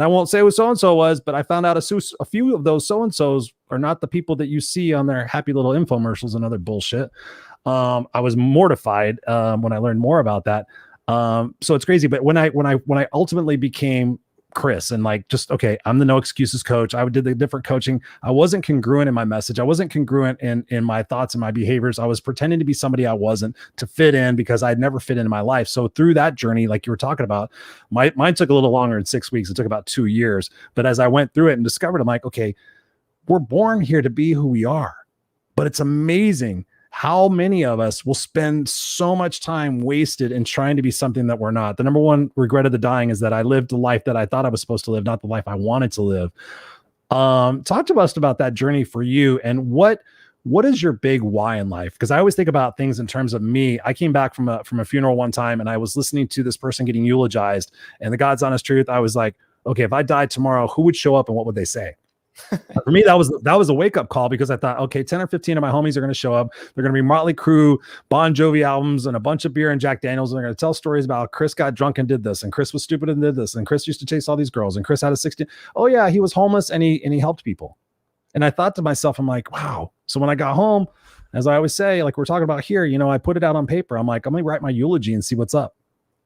I won't say who so-and-so was, but I found out a few of those so-and-sos are not the people that you see on their happy little infomercials and other bullshit. I was mortified when I learned more about that. So it's crazy. But when I ultimately became Chris and okay, I'm the no excuses coach. I did the different coaching. I wasn't congruent in my message. I wasn't congruent in my thoughts and my behaviors. I was pretending to be somebody I wasn't, to fit in, because I'd never fit in my life. So through that journey, like you were talking about, mine took a little longer than 6 weeks. It took about 2 years. But as I went through it and discovered, I'm like, okay, we're born here to be who we are. But it's amazing how many of us will spend so much time wasted in trying to be something that we're not. The number one regret of the dying is that I lived the life that I thought I was supposed to live, not the life I wanted to live. Talk to us about that journey for you, and what is your big why in life? Because I always think about things in terms of me. I came back from a funeral one time, and I was listening to this person getting eulogized, and the God's honest truth, I was like, okay, if I died tomorrow, who would show up and what would they say? For me, that was a wake-up call, because I thought, okay, 10 or 15 of my homies are going to show up. They're going to be Motley Crue, Bon Jovi albums, and a bunch of beer and Jack Daniels. And they're going to tell stories about how Chris got drunk and did this, and Chris was stupid and did this, and Chris used to chase all these girls, and Chris had a 16. Oh yeah, he was homeless and he helped people. And I thought to myself, I'm like, wow. So when I got home, as I always say, like we're talking about here, I put it out on paper. I'm like, I'm going to write my eulogy and see what's up.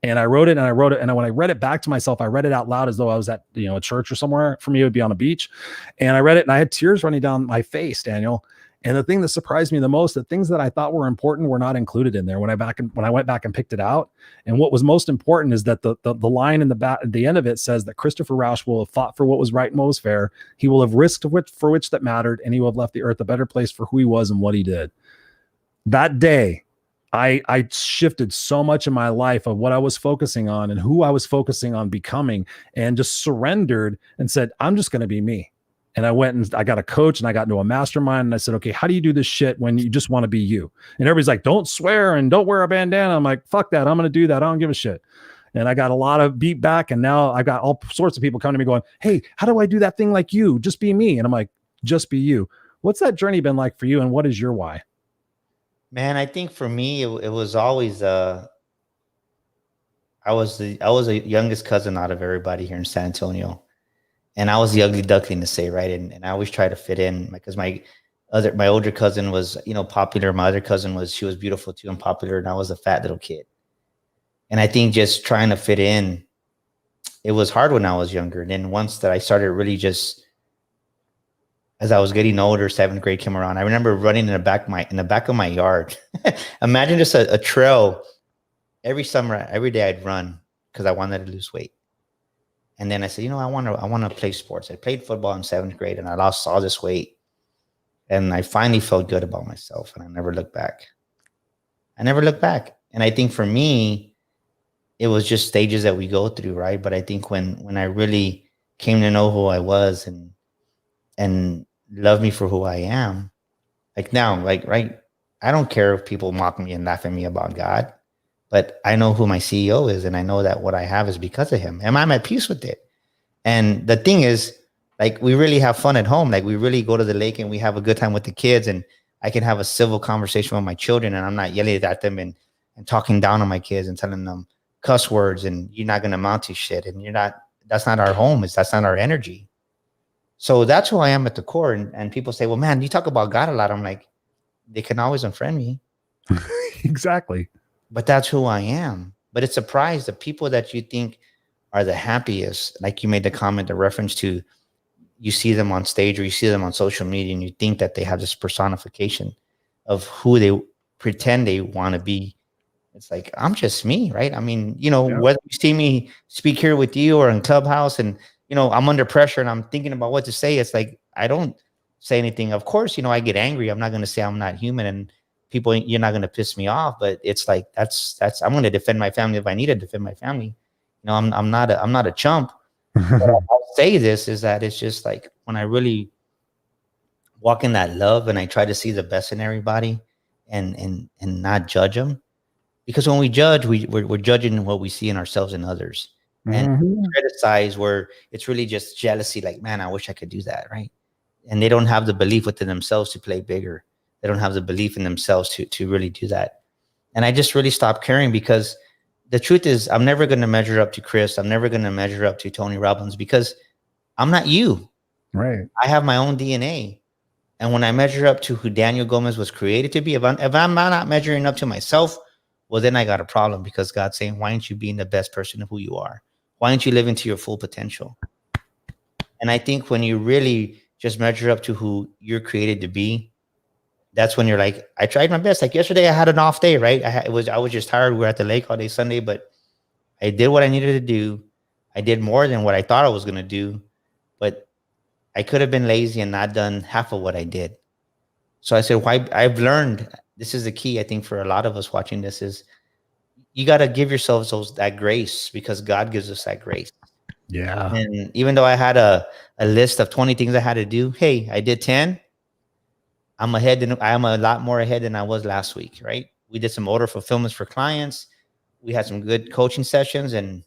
And I wrote it. And when I read it back to myself, I read it out loud as though I was at, a church or somewhere. For me, it would be on a beach. And I read it and I had tears running down my face, Daniel. And the thing that surprised me the most, the things that I thought were important were not included in there when I went back and picked it out. And what was most important is that the line in the end of it says that Christopher Rausch will have fought for what was right and what was fair. He will have risked for which that mattered. And he will have left the earth a better place for who he was and what he did. That day, I shifted so much in my life of what I was focusing on and who I was focusing on becoming, and just surrendered and said, I'm just going to be me. And I went and I got a coach and I got into a mastermind and I said, okay, how do you do this shit when you just want to be you? And everybody's like, don't swear and don't wear a bandana. I'm like, fuck that. I'm going to do that. I don't give a shit. And I got a lot of beat back. And now I got all sorts of people coming to me going, hey, how do I do that thing like you? Just be me. And I'm like, just be you. What's that journey been like for you? And what is your why? Man, I think for me, it was always, I was the youngest cousin out of everybody here in San Antonio. And I was the ugly duckling to say, right? And I always try to fit in because my older cousin was, popular. My other cousin she was beautiful too and popular. And I was a fat little kid. And I think just trying to fit in, it was hard when I was younger. And then once that I started really just, as I was getting older, 7th grade came around. I remember running in the back of my yard. Imagine just a trail. Every summer, every day I'd run because I wanted to lose weight. And then I said, I want to play sports. I played football in 7th grade and I lost all this weight. And I finally felt good about myself and I never looked back. And I think for me, it was just stages that we go through, right? But I think when I really came to know who I was and love me for who I am, like now, like, right, I don't care if people mock me and laugh at me about God. But I know who my CEO is, and I know that what I have is because of him, and I'm at peace with it. And the thing is, like, we really have fun at home. Like, we really go to the lake and we have a good time with the kids, and I can have a civil conversation with my children, and I'm not yelling at them and talking down on my kids and telling them cuss words and you're not going to amount to shit. And that's not our home. That's not our energy. So that's who I am at the core. And people say, well, man, you talk about God a lot. I'm like, they can always unfriend me. Exactly. But that's who I am. But it's surprised the people that you think are the happiest, like you made the comment, the reference to, you see them on stage or you see them on social media and you think that they have this personification of who they pretend they want to be. It's like, I'm just me, right? I mean, whether you see me speak here with you or in Clubhouse and, I'm under pressure and I'm thinking about what to say. It's like, I don't say anything. Of course, I get angry. I'm not going to say I'm not human and people, you're not going to piss me off, but it's like, I'm going to defend my family if I need to defend my family. I'm not a chump. I'll say this is that it's just like when I really walk in that love and I try to see the best in everybody and not judge them, because when we judge, we're judging what we see in ourselves and others, and criticize where it's really just jealousy. Like, man, I wish I could do that, right? And they don't have the belief within themselves to play bigger. They don't have the belief in themselves to really do that. And I just really stopped caring, because the truth is I'm never going to measure up to Chris. I'm never going to measure up to Tony Robbins, because I'm not you. Right. I have my own DNA. And when I measure up to who Daniel Gomez was created to be, if I'm not measuring up to myself, well, then I got a problem, because God's saying, why aren't you being the best person of who you are? Why aren't you living to your full potential? And I think when you really just measure up to who you're created to be, that's when you're like, I tried my best. Like yesterday, I had an off day, right? I was just tired. We were at the lake all day Sunday, but I did what I needed to do. I did more than what I thought I was going to do, but I could have been lazy and not done half of what I did. So I said, why? I've learned, this is the key, I think, for a lot of us watching this, is you got to give yourselves that grace, because God gives us that grace. Yeah. And even though I had a list of 20 things I had to do, hey, I did 10. I'm a lot more ahead than I was last week, right? We did some order fulfillments for clients. We had some good coaching sessions, and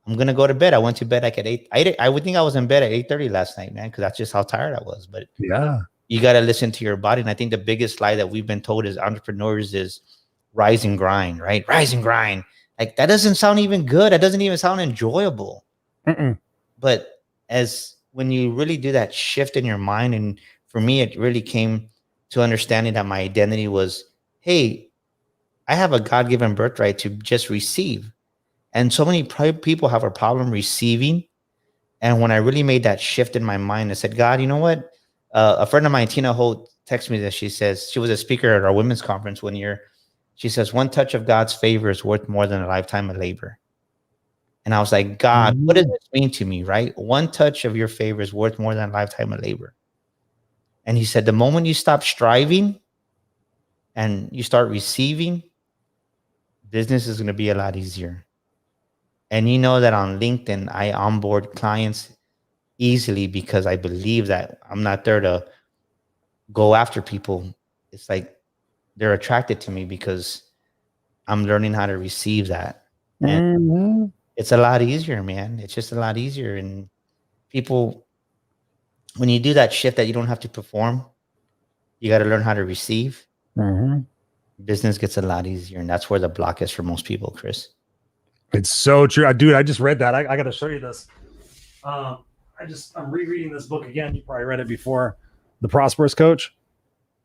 I'm going to go to bed. I went to bed like at 8. I would think I was in bed at 8:30 last night, man, because that's just how tired I was. But yeah, you got to listen to your body. And I think the biggest lie that we've been told as entrepreneurs is rise and grind, right? Rise and grind. Like, that doesn't sound even good. That doesn't even sound enjoyable. But when you really do that shift in your mind, and for me, it really came to understanding that my identity was, hey, I have a God-given birthright to just receive. And so many people have a problem receiving. And when I really made that shift in my mind, I said, God, you know what? A friend of mine, Tina Holt, texted me that. She says, she was a speaker at our women's conference one year. She says, one touch of God's favor is worth more than a lifetime of labor. And I was like, God, what does this mean to me, right? One touch of your favor is worth more than a lifetime of labor. And he said, the moment you stop striving and you start receiving, business is going to be a lot easier. And you know that on LinkedIn, I onboard clients easily because I believe that I'm not there to go after people. It's like they're attracted to me because I'm learning how to receive that. And it's a lot easier, man. It's just a lot easier. And people, when you do that shift that you don't have to perform, you got to learn how to receive. Business gets a lot easier. And that's where the block is for most people, Chris. It's so true. Dude, I just read that. I got to show you this. I'm rereading this book again. You probably read it before. The Prosperous Coach.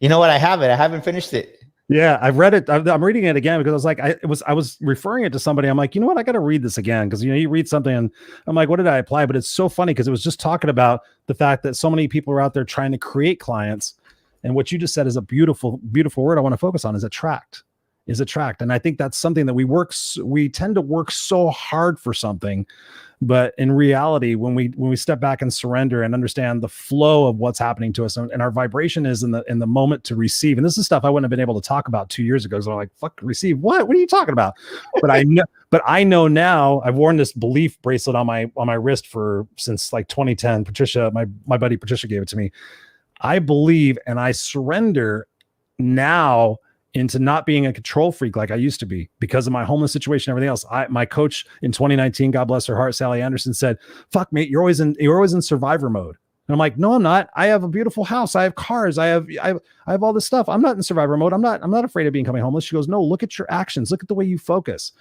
You know what? I haven't finished it. Yeah, I've read it. I'm reading it again because I was like, I was referring it to somebody. I'm like, you know what? I got to read this again because, you read something and I'm like, what did I apply? But it's so funny because it was just talking about the fact that so many people are out there trying to create clients. And what you just said is a beautiful, beautiful word I want to focus on is attract. And I think that's something that we tend to work so hard for something, but in reality, when we step back and surrender and understand the flow of what's happening to us, and our vibration is in the moment to receive. And this is stuff I wouldn't have been able to talk about 2 years ago. So I'm like, fuck, receive what are you talking about? But I know now. I've worn this belief bracelet on my wrist since like 2010. Patricia, my buddy Patricia gave it to me. I believe and I surrender now into not being a control freak like I used to be because of my homeless situation and everything else. My coach in 2019, God bless her heart, Sally Anderson, said, fuck, mate, you're always in survivor mode. And I'm like, no, I'm not. I have a beautiful house. I have cars. I have all this stuff. I'm not in survivor mode. I'm not afraid of becoming homeless. She goes, no, look at your actions. Look at the way you focus.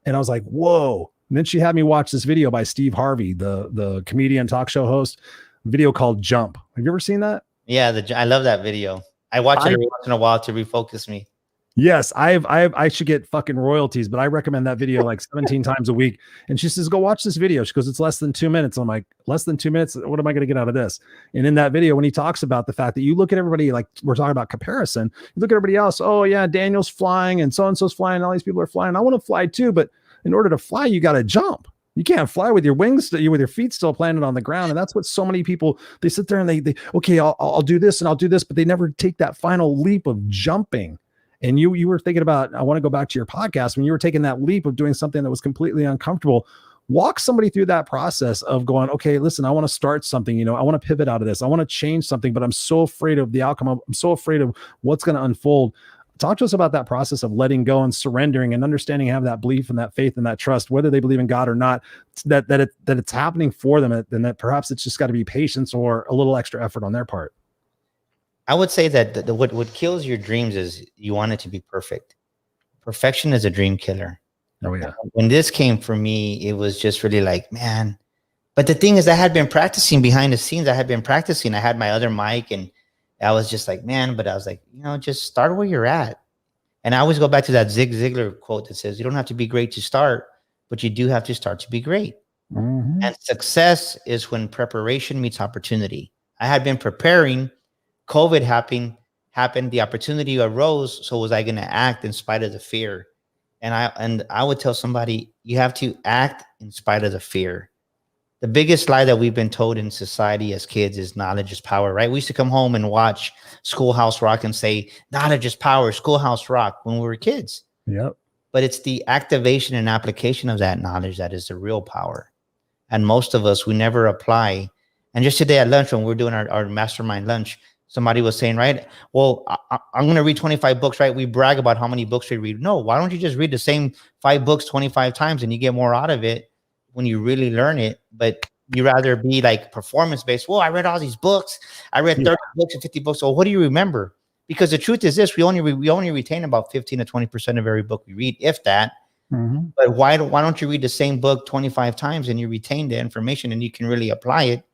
And I was like, whoa. And then she had me watch this video by Steve Harvey, the comedian talk show host, video called Jump. Have you ever seen that? Yeah. I love that video. I watch it every once in a while to refocus me. Yes, I should get fucking royalties, but I recommend that video like 17 times a week. And she says, go watch this video. She goes, it's less than 2 minutes. I'm like, less than 2 minutes? What am I going to get out of this? And in that video, when he talks about the fact that you look at everybody, like we're talking about comparison, you look at everybody else. Oh yeah, Daniel's flying and so-and-so's flying. All these people are flying. I want to fly too, but in order to fly, you got to jump. You can't fly with your wings, with your feet still planted on the ground. And that's what so many people, they sit there and they okay, I'll do this and I'll do this, but they never take that final leap of jumping. And you were thinking about, I want to go back to your podcast, when you were taking that leap of doing something that was completely uncomfortable. Walk somebody through that process of going, okay, listen, I want to start something, I want to pivot out of this. I want to change something, but I'm so afraid of the outcome. I'm so afraid of what's going to unfold. Talk to us about that process of letting go and surrendering and understanding, have that belief and that faith and that trust, whether they believe in God or not, that it's happening for them, and that perhaps it's just got to be patience or a little extra effort on their part. I would say that what kills your dreams is you want it to be perfect. Perfection is a dream killer. Oh yeah. When this came for me, it was just really like, man. But the thing is, I had been practicing behind the scenes. I had my other mic, and I was just like, man. But I was like, just start where you're at. And I always go back to that Zig Ziglar quote that says, you don't have to be great to start, but you do have to start to be great. Mm-hmm. And success is when preparation meets opportunity. I had been preparing. COVID happened, the opportunity arose. So was I going to act in spite of the fear? And I would tell somebody, you have to act in spite of the fear. The biggest lie that we've been told in society as kids is knowledge is power, right? We used to come home and watch Schoolhouse Rock and say, knowledge is power, Schoolhouse Rock, when we were kids. Yep. But it's the activation and application of that knowledge that is the real power. And most of us, we never apply. And just today at lunch, when we're doing our mastermind lunch, somebody was saying, right, well, I'm going to read 25 books, right? We brag about how many books we read. No, why don't you just read the same 5 books 25 times and you get more out of it when you really learn it? But you rather be like performance-based. Well, I read all these books. I read 30 books and 50 books. So what do you remember? Because the truth is this, we only retain about 15 to 20% of every book we read, if that. Mm-hmm. But why don't you read the same book 25 times and you retain the information and you can really apply it?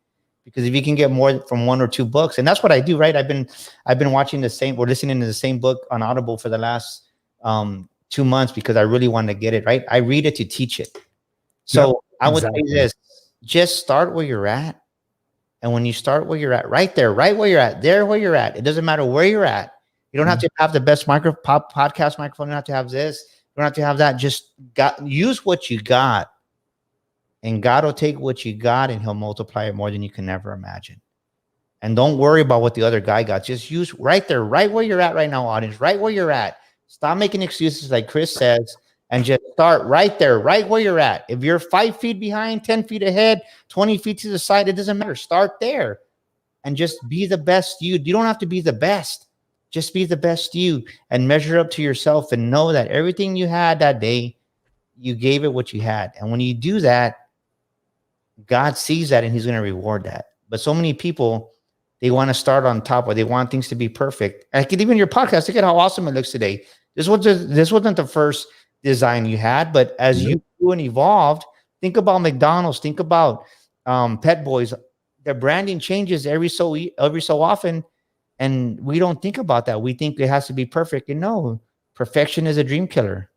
Because if you can get more from 1 or 2 books, and that's what I do, right? I've been watching listening to the same book on Audible for the last 2 months because I really want to get it, right? I read it to teach it. So I would say this, just start where you're at. And when you start where you're at, right there, right where you're at, there where you're at, it doesn't matter where you're at. You don't have to have the best podcast microphone. You don't have to have this. You don't have to have that. Just use what you got. And God will take what you got and he'll multiply it more than you can ever imagine. And don't worry about what the other guy got. Just use right there, right where you're at right now, audience, right where you're at. Stop making excuses like Chris says and just start right there, right where you're at. If you're 5 feet behind, 10 feet ahead, 20 feet to the side, it doesn't matter. Start there and just be the best you. You don't have to be the best. Just be the best you and measure up to yourself and know that everything you had that day, you gave it what you had. And when you do that, God sees that and he's going to reward that. But so many people, they want to start on top, or they want things to be perfect. Like even your podcast, look at how awesome it looks today. This wasn't the first design you had, but as you grew and evolved, think about McDonald's, think about Pet Boys. Their branding changes every so often, and we don't think about that. We think it has to be perfect, and no, perfection is a dream killer.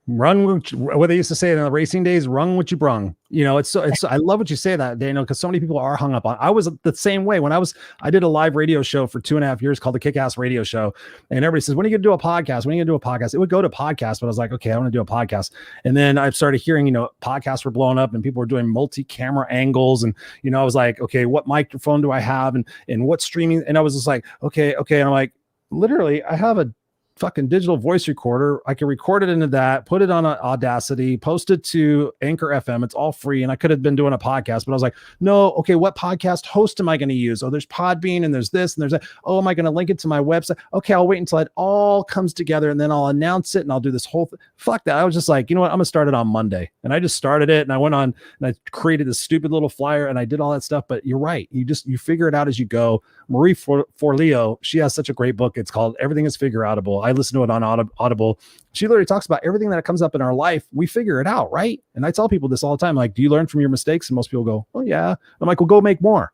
Run what they used to say in the racing days, run what you brung. You know, it's I love what you say that, Daniel, because so many people are hung up on. I was the same way when I did a live radio show for 2.5 years called the Kickass Radio Show, and everybody says, when are you gonna do a podcast? When are you gonna do a podcast? It would go to podcast, but I was like, okay, I want to do a podcast. And then I started hearing, podcasts were blowing up and people were doing multi-camera angles, and I was like, okay, what microphone do I have, and what streaming? And I was just like, okay, and I'm like, literally, I have a fucking digital voice recorder. I can record it into that, put it on Audacity, post it to Anchor FM. It's all free. And I could have been doing a podcast, but I was like, no, okay, what podcast host am I going to use? Oh, there's Podbean and there's this and there's that. Oh, am I going to link it to my website? Okay, I'll wait until it all comes together and then I'll announce it and I'll do this whole thing. Fuck that. I was just like, you know what? I'm going to start it on Monday. And I just started it and I went on and I created this stupid little flyer and I did all that stuff. But you're right. You figure it out as you go. Marie Forleo, she has such a great book. It's called Everything is Figure Outable. I listen to it on Audible. She literally talks about everything that comes up in our life. We figure it out, right? And I tell people this all the time. Like, do you learn from your mistakes? And most people go, oh yeah. I'm like, well, go make more.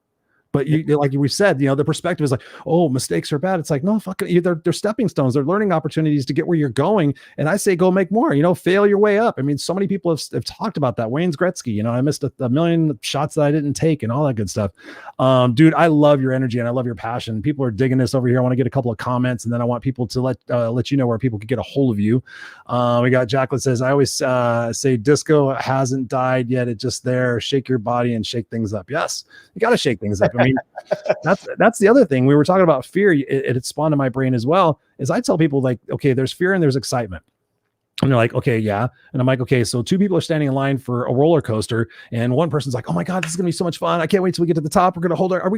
But like we said, the perspective is like, oh, mistakes are bad. It's like, no, fuck it. They're stepping stones. They're learning opportunities to get where you're going. And I say, go make more, fail your way up. I mean, so many people have talked about that. Wayne's Gretzky, I missed a million shots that I didn't take and all that good stuff. Dude, I love your energy and I love your passion. People are digging this over here. I want to get a couple of comments and then I want people to let you know where people can get a hold of you. We got Jacqueline says, I always say disco hasn't died yet. It's just there. Shake your body and shake things up. Yes, you got to shake things up. I mean, that's the other thing. We were talking about fear. It spawned in my brain as well. Is I tell people like, okay, there's fear and there's excitement. And they're like, okay, yeah. And I'm like, okay, so two people are standing in line for a roller coaster. And one person's like, oh my God, this is going to be so much fun. I can't wait till we get to the top. Are we going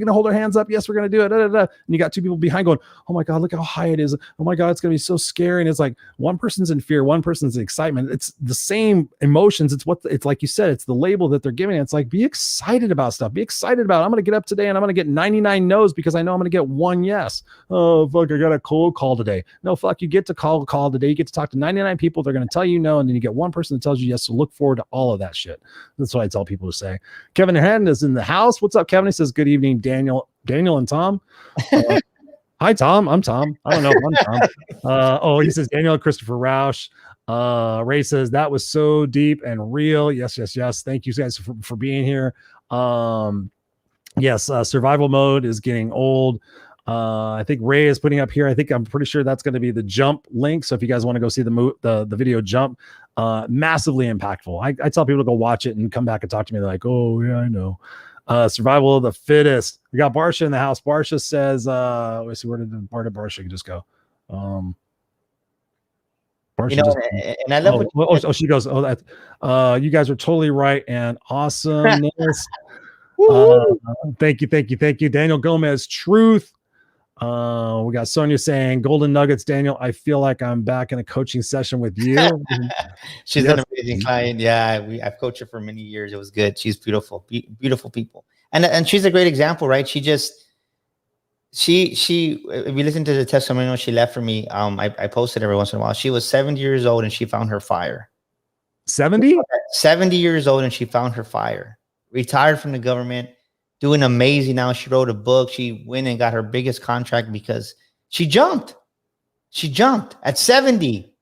to hold our hands up? Yes, we're going to do it. Da, da, da. And you got two people behind going, oh my God, look how high it is. Oh my God, it's going to be so scary. And it's like, one person's in fear, one person's in excitement. It's the same emotions. It's like you said, it's the label that they're giving. It's like, be excited about stuff. Be excited about it. I'm going to get up today and I'm going to get 99 no's because I know I'm going to get one yes. Oh, fuck, I got a cold call today. No, fuck, you get to call today. You get to talk to 99 people. They're going to tell you no. And then you get one person that tells you yes, so look forward to all of that shit. That's what I tell people to say. Kevin Hernandez is in the house. What's up, Kevin? He says, good evening, Daniel and Tom. Hi, Tom. I'm Tom. I don't know if I'm Tom. He says, Daniel and Christopher Rausch. Ray says, that was so deep and real. Yes. Thank you guys for being here. Yes, survival mode is getting old. I think Ray is putting up here. I'm pretty sure that's going to be the Jump link. So if you guys want to go see the video Jump, massively impactful. I tell people to go watch it and come back and talk to me. They're like, oh yeah, I know. Survival of the fittest. We got Barsha in the house. Barsha says, let's see, where did Barsha just go? And I love what she goes, you guys are totally right and awesomeness. Thank you. Daniel Gomez, truth. We got Sonia saying golden nuggets. Daniel, I feel like I'm back in a coaching session with you. She's an amazing client. Yeah, I've coached her for many years. It was good. She's beautiful, beautiful people, and she's a great example, right? She if you listen to the testimonial she left for me, I posted every once in a while. She was 70 years old and she found her fire. 70 years old and she found her fire. Retired from the government. Doing amazing now. She wrote a book. She went and got her biggest contract because she jumped. She jumped at 70.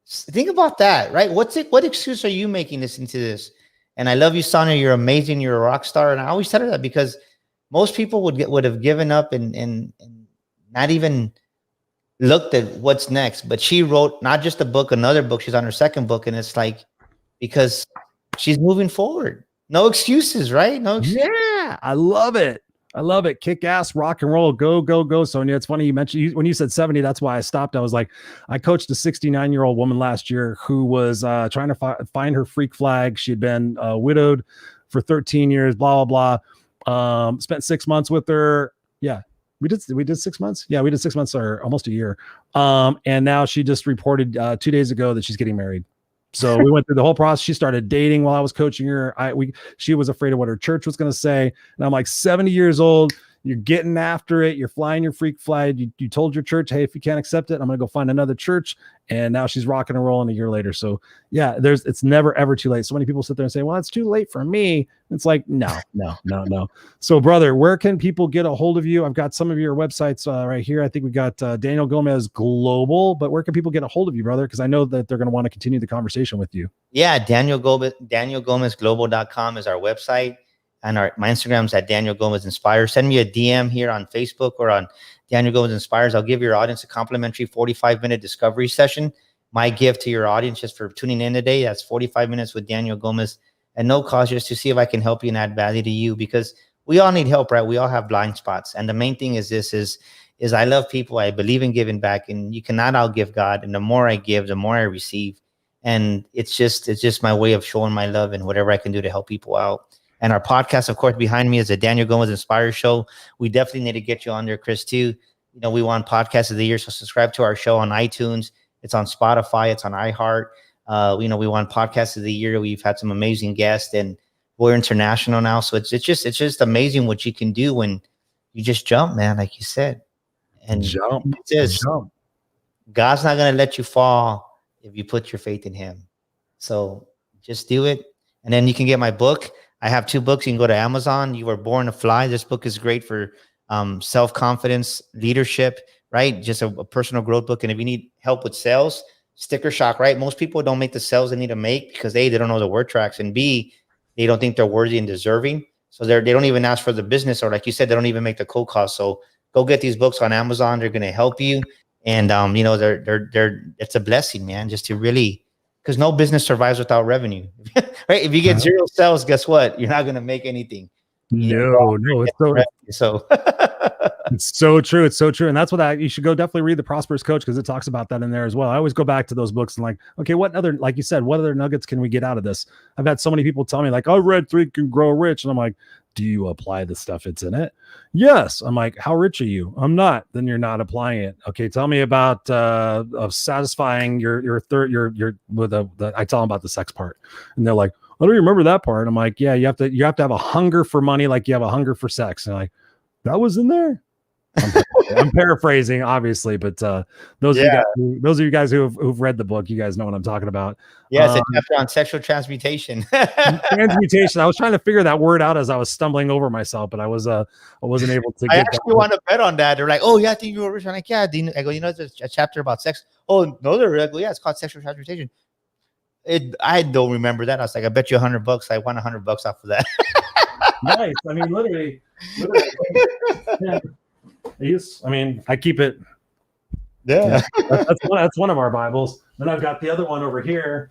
Think about that, right? What excuse are you making this into this? And I love you, Sonia. You're amazing. You're a rock star. And I always tell her that because most people would have given up and not even looked at what's next. But she wrote not just a book, another book. She's on her second book. And it's like, because she's moving forward. No excuses, right? No excuses. Yeah, I love it. I love it. Kick ass, rock and roll. Go, go, go, Sonia. It's funny you mentioned when you said 70, that's why I stopped. I was like, I coached a 69-year-old woman last year who was trying to find her freak flag. She had been widowed for 13 years, blah, blah, blah. Spent 6 months with her. Yeah. We did 6 months. Yeah, we did 6 months or almost a year. And now she just reported 2 days ago that she's getting married. So we went through the whole process. She started dating while I was coaching her. She was afraid of what her church was going to say. And I'm like, 70 years old, you're getting after it. You're flying your freak flag. You told your church, hey, if you can't accept it, I'm going to go find another church. And now she's rocking and rolling a year later. So yeah, it's never, ever too late. So many people sit there and say, well, it's too late for me. It's like, no. So brother, where can people get a hold of you? I've got some of your websites right here. I think we got Daniel Gomez Global, but where can people get a hold of you, brother? Because I know that they're going to want to continue the conversation with you. Yeah. DanielGomezGlobal.com is our website. And my Instagram's at Daniel Gomez Inspires. Send me a DM here on Facebook or on Daniel Gomez Inspires. I'll give your audience a complimentary 45-minute discovery session. My gift to your audience just for tuning in today, that's 45 minutes with Daniel Gomez at no cost, just to see if I can help you and add value to you, because we all need help, right? We all have blind spots. And the main thing is I love people. I believe in giving back, and you cannot outgive God. And the more I give, the more I receive. And it's just my way of showing my love and whatever I can do to help people out. And our podcast, of course, behind me is the Daniel Gomez Inspire Show. We definitely need to get you on there, Chris, too. You know, we won Podcast of the Year, so subscribe to our show on iTunes. It's on Spotify. It's on iHeart. We won Podcast of the Year. We've had some amazing guests, and we're international now. So it's just amazing what you can do when you just jump, man, like you said. And jump. God's not going to let you fall if you put your faith in him. So just do it. And then you can get my book. I have 2 books. You can go to Amazon. You Were Born to Fly. This book is great for self-confidence, leadership, right? Just a personal growth book. And if you need help with sales, sticker shock, right? Most people don't make the sales they need to make because A, they don't know the word tracks, and B, they don't think they're worthy and deserving. So they don't even ask for the business, or like you said, they don't even make the cold calls. So go get these books on Amazon. They're going to help you. And it's a blessing, man, just to really, because no business survives without revenue, right? If you get 0 sales, guess what? You're not going to make anything. No, it's so it's so true. It's so true. And that's what you should go definitely read The Prosperous Coach, because it talks about that in there as well. I always go back to those books and like, okay, what other, like you said, what other nuggets can we get out of this? I've had so many people tell me like, I read Think and Grow Rich. And I'm like, do you apply the stuff that's in it? Yes. I'm like, how rich are you? I'm not. Then you're not applying it. Okay. Tell me about of satisfying your I tell them about the sex part, and they're like, I don't remember that part. I'm like, yeah, you have to have a hunger for money, like you have a hunger for sex. And like, that was in there. I'm paraphrasing, obviously, but those of you guys who've read the book, you guys know what I'm talking about. Yeah, it's a chapter on sexual transmutation. Transmutation. I was trying to figure that word out as I was stumbling over myself, but I wasn't able to. I actually want to bet on that. They're like, "Oh yeah, I think you were rich." I'm like, "Yeah." I go, there's a chapter about sex. Oh no, they're like, well, yeah, it's called sexual transmutation. I don't remember that. I was like, I bet you $100. I won $100 off of that. Nice. I mean, literally. Yeah. I keep it. Yeah. That's one of our Bibles. Then I've got the other one over here.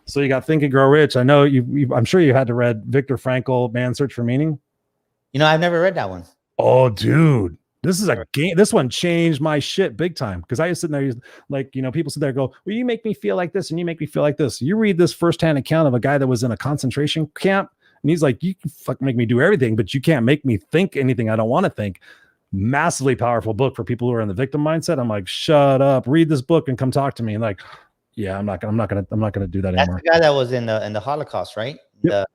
So you got Think and Grow Rich. I know I'm sure you had to read Viktor Frankl, Man's Search for Meaning. I've never read that one. Oh, dude. This is a game. This one changed my shit big time. Because I was sitting there, like, people sit there and go, well, you make me feel like this and you make me feel like this. You read this firsthand account of a guy that was in a concentration camp. And he's like, you can fucking make me do everything, but you can't make me think anything I don't want to think. Massively powerful book for people who are in the victim mindset. I'm like, shut up, read this book and come talk to me. And like, yeah, I'm not gonna do that anymore. That's the guy that was in the Holocaust, right? Yep.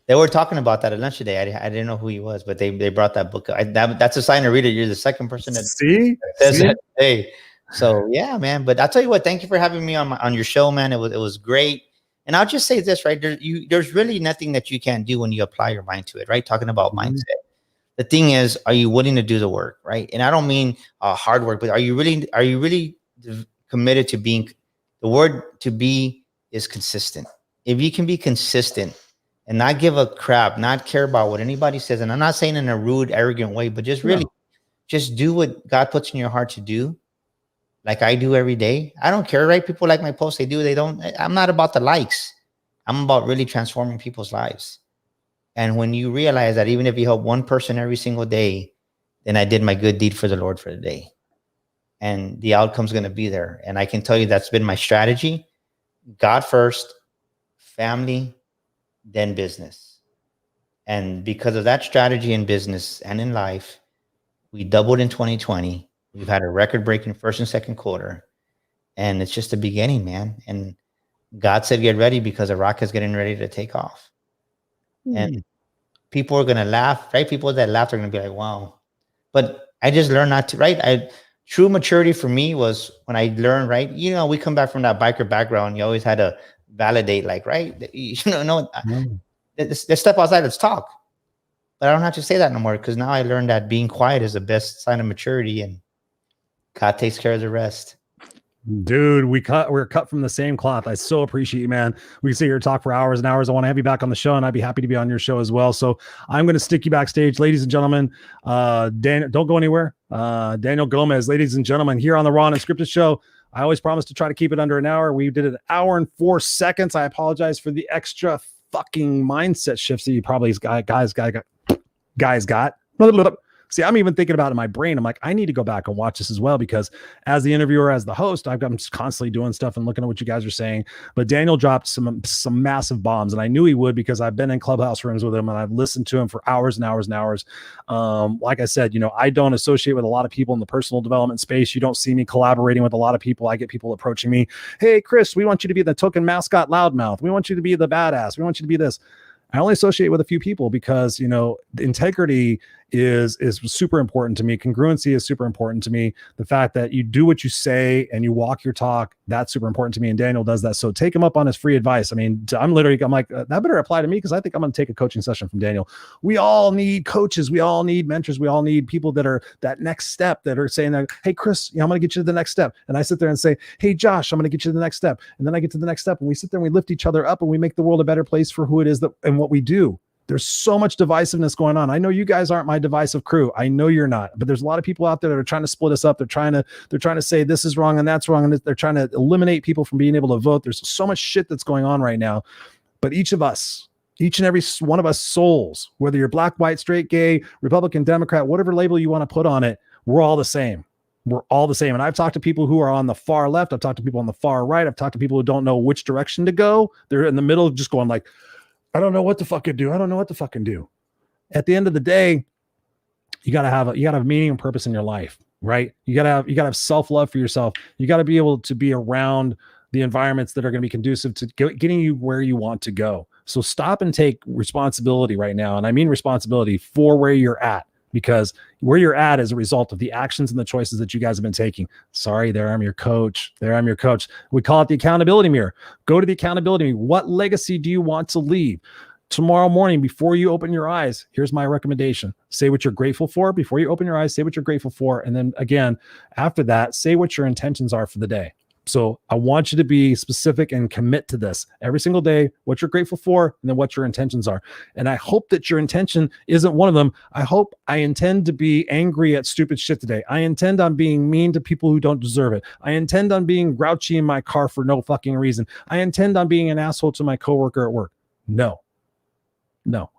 They were talking about that at lunch today. I didn't know who he was, but they brought that book. That's a sign to read it. You're the second person that says that. Hey, so yeah, man. But I'll tell you what. Thank you for having me on your show, man. It was great. And I'll just say this, right? There's really nothing that you can't do when you apply your mind to it, right? Talking about mindset. The thing is, are you willing to do the work, right? And I don't mean hard work, but are you really committed to being? The word to be is consistent. If you can be consistent and not give a crap, not care about what anybody says, and I'm not saying in a rude, arrogant way, but just really just do what God puts in your heart to do, like I do every day. I don't care, right? People like my posts, they don't. I'm not about the likes. I'm about really transforming people's lives. And when you realize that even if you help one person every single day, then I did my good deed for the Lord for the day. And the outcome's going to be there. And I can tell you that's been my strategy. God first, family, then business. And because of that strategy in business and in life, we doubled in 2020. We've had a record-breaking first and second quarter. And it's just the beginning, man. And God said, get ready because a rocket's getting ready to take off. And people are going to laugh, right? People that laugh are going to be like, wow. But I just learned not to, right? True maturity for me was when I learned, right? You know, we come back from that biker background. You always had to validate, like, right? Let's step outside, let's talk. But I don't have to say that no more because now I learned that being quiet is the best sign of maturity and God takes care of the rest. Dude, we're cut from the same cloth. I so appreciate you, man. We can sit here and talk for hours and hours. I want to have you back on the show, and I'd be happy to be on your show as well. So I'm going to stick you backstage, ladies and gentlemen. Dan, don't go anywhere. Daniel Gomez, ladies and gentlemen, here on the Raw and Unscripted show. I always promise to try to keep it under an hour. We did an hour and 4 seconds. I apologize for the extra fucking mindset shifts that you probably guys got. See, I'm even thinking about it in my brain. I'm like, I need to go back and watch this as well, because as the interviewer, as the host, I'm just constantly doing stuff and looking at what you guys are saying. But Daniel dropped some massive bombs, and I knew he would because I've been in clubhouse rooms with him and I've listened to him for hours and hours and hours. Like I said, I don't associate with a lot of people in the personal development space. You don't see me collaborating with a lot of people. I get people approaching me. Hey, Chris, we want you to be the token mascot loudmouth. We want you to be the badass. We want you to be this. I only associate with a few people because, integrity is super important to me. Congruency is super important to me. The fact that you do what you say and you walk your talk, that's super important to me. And Daniel does that. So take him up on his free advice. I mean, I'm like, that better apply to me because I think I'm going to take a coaching session from Daniel. We all need coaches. We all need mentors. We all need people that are that next step, that are saying that, hey, Chris, I'm going to get you to the next step. And I sit there and say, hey, Josh, I'm going to get you to the next step. And then I get to the next step and we sit there and we lift each other up and we make the world a better place for who it is and what we do. There's so much divisiveness going on. I know you guys aren't my divisive crew. I know you're not, but there's a lot of people out there that are trying to split us up. They're trying to say this is wrong and that's wrong. And they're trying to eliminate people from being able to vote. There's so much shit that's going on right now, but each and every one of us souls, whether you're black, white, straight, gay, Republican, Democrat, whatever label you want to put on it, we're all the same. We're all the same. And I've talked to people who are on the far left. I've talked to people on the far right. I've talked to people who don't know which direction to go. They're in the middle, just going like, I don't know what to fucking do. I don't know what to fucking do. At the end of the day, you gotta have meaning and purpose in your life, right? You gotta have self-love for yourself. You gotta be able to be around the environments that are going to be conducive to getting you where you want to go. So stop and take responsibility right now. And I mean responsibility for where you're at, because where you're at is a result of the actions and the choices that you guys have been taking. Sorry, there I'm your coach. We call it the accountability mirror. Go to the accountability mirror. What legacy do you want to leave? Tomorrow morning, before you open your eyes, here's my recommendation. Say what you're grateful for. Before you open your eyes, say what you're grateful for. And then again, after that, say what your intentions are for the day. So I want you to be specific and commit to this every single day, what you're grateful for, and then what your intentions are. And I hope that your intention isn't one of them. I intend to be angry at stupid shit today. I intend on being mean to people who don't deserve it. I intend on being grouchy in my car for no fucking reason. I intend on being an asshole to my coworker at work. No.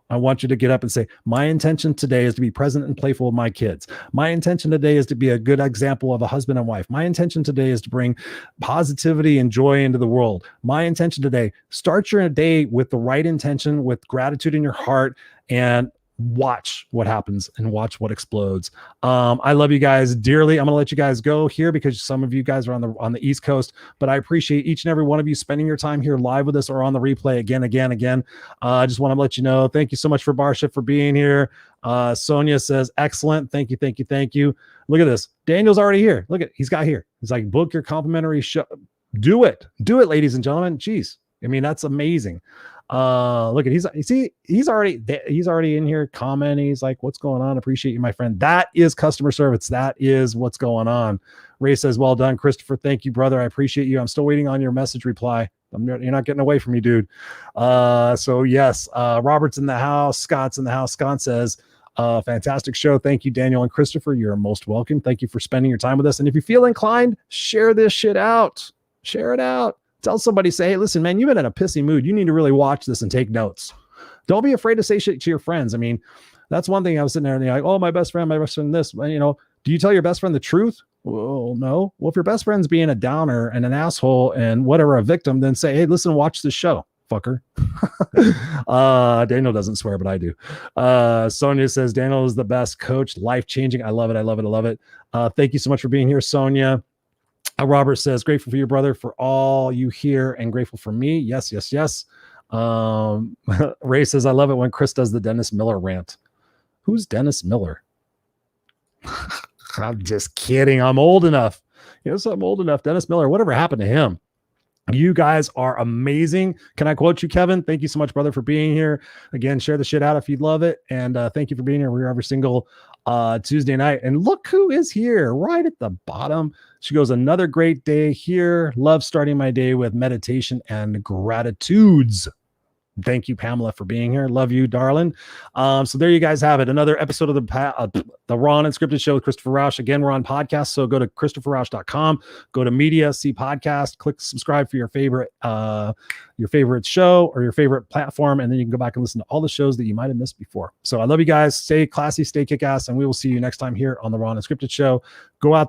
I want you to get up and say, my intention today is to be present and playful with my kids. My intention today is to be a good example of a husband and wife. My intention today is to bring positivity and joy into the world. My intention today, start your day with the right intention, with gratitude in your heart, and watch what happens and watch what explodes. I love you guys dearly. I'm gonna let you guys go here because some of you guys are on the East Coast, but I appreciate each and every one of you spending your time here live with us or on the replay again. I just want to let you know, thank you so much for Barsha for being here. Sonia says, excellent. Thank you. Look at this. Daniel's already here. Look at, he's got here. He's like, book your complimentary show. Do it, ladies and gentlemen. Jeez. I mean, that's amazing. Look at, he's already in here commenting. He's like, what's going on? Appreciate you, my friend. That is customer service. That is what's going on. Ray says, well done, Christopher. Thank you, brother. I appreciate you. I'm still waiting on your message reply. You're not getting away from me, dude. So yes, Robert's in the house. Scott's in the house. Scott says, fantastic show. Thank you, Daniel and Christopher. You're most welcome. Thank you for spending your time with us. And if you feel inclined, share this shit out. Share it out. Tell somebody, say, hey, listen, man, you've been in a pissy mood. You need to really watch this and take notes. Don't be afraid to say shit to your friends. I mean, that's one thing. I was sitting there and they're like, oh, my best friend, this, you know, do you tell your best friend the truth? Well, no. Well, if your best friend's being a downer and an asshole and whatever, a victim, then say, hey, listen, watch this show, fucker. Daniel doesn't swear, but I do. Sonia says, Daniel is the best coach, life-changing. I love it. I love it. I love it. Thank you so much for being here, Sonia. Robert says, grateful for your brother, for all you hear, and grateful for me. Yes, yes, yes. Ray says, I love it when Chris does the Dennis Miller rant. Who's Dennis Miller? I'm just kidding. I'm old enough. Yes, I'm old enough. Dennis Miller, whatever happened to him? You guys are amazing. Can I quote you, Kevin? Thank you so much, brother, for being here. Again, share the shit out if you'd love it. And thank you for being here. We're every single Tuesday night. And look who is here right at the bottom. She goes, another great day here. Love starting my day with meditation and gratitudes. Thank you, Pamela, for being here. Love you, darling. So there you guys have it. Another episode of the Raw and Unscripted show with Christopher Rausch. Again, we're on podcast. So go to ChristopherRausch.com, go to media, see podcast, click subscribe for your favorite show or your favorite platform. And then you can go back and listen to all the shows that you might've missed before. So I love you guys. Stay classy, stay kick ass. And we will see you next time here on the Raw and Unscripted show. Go out there.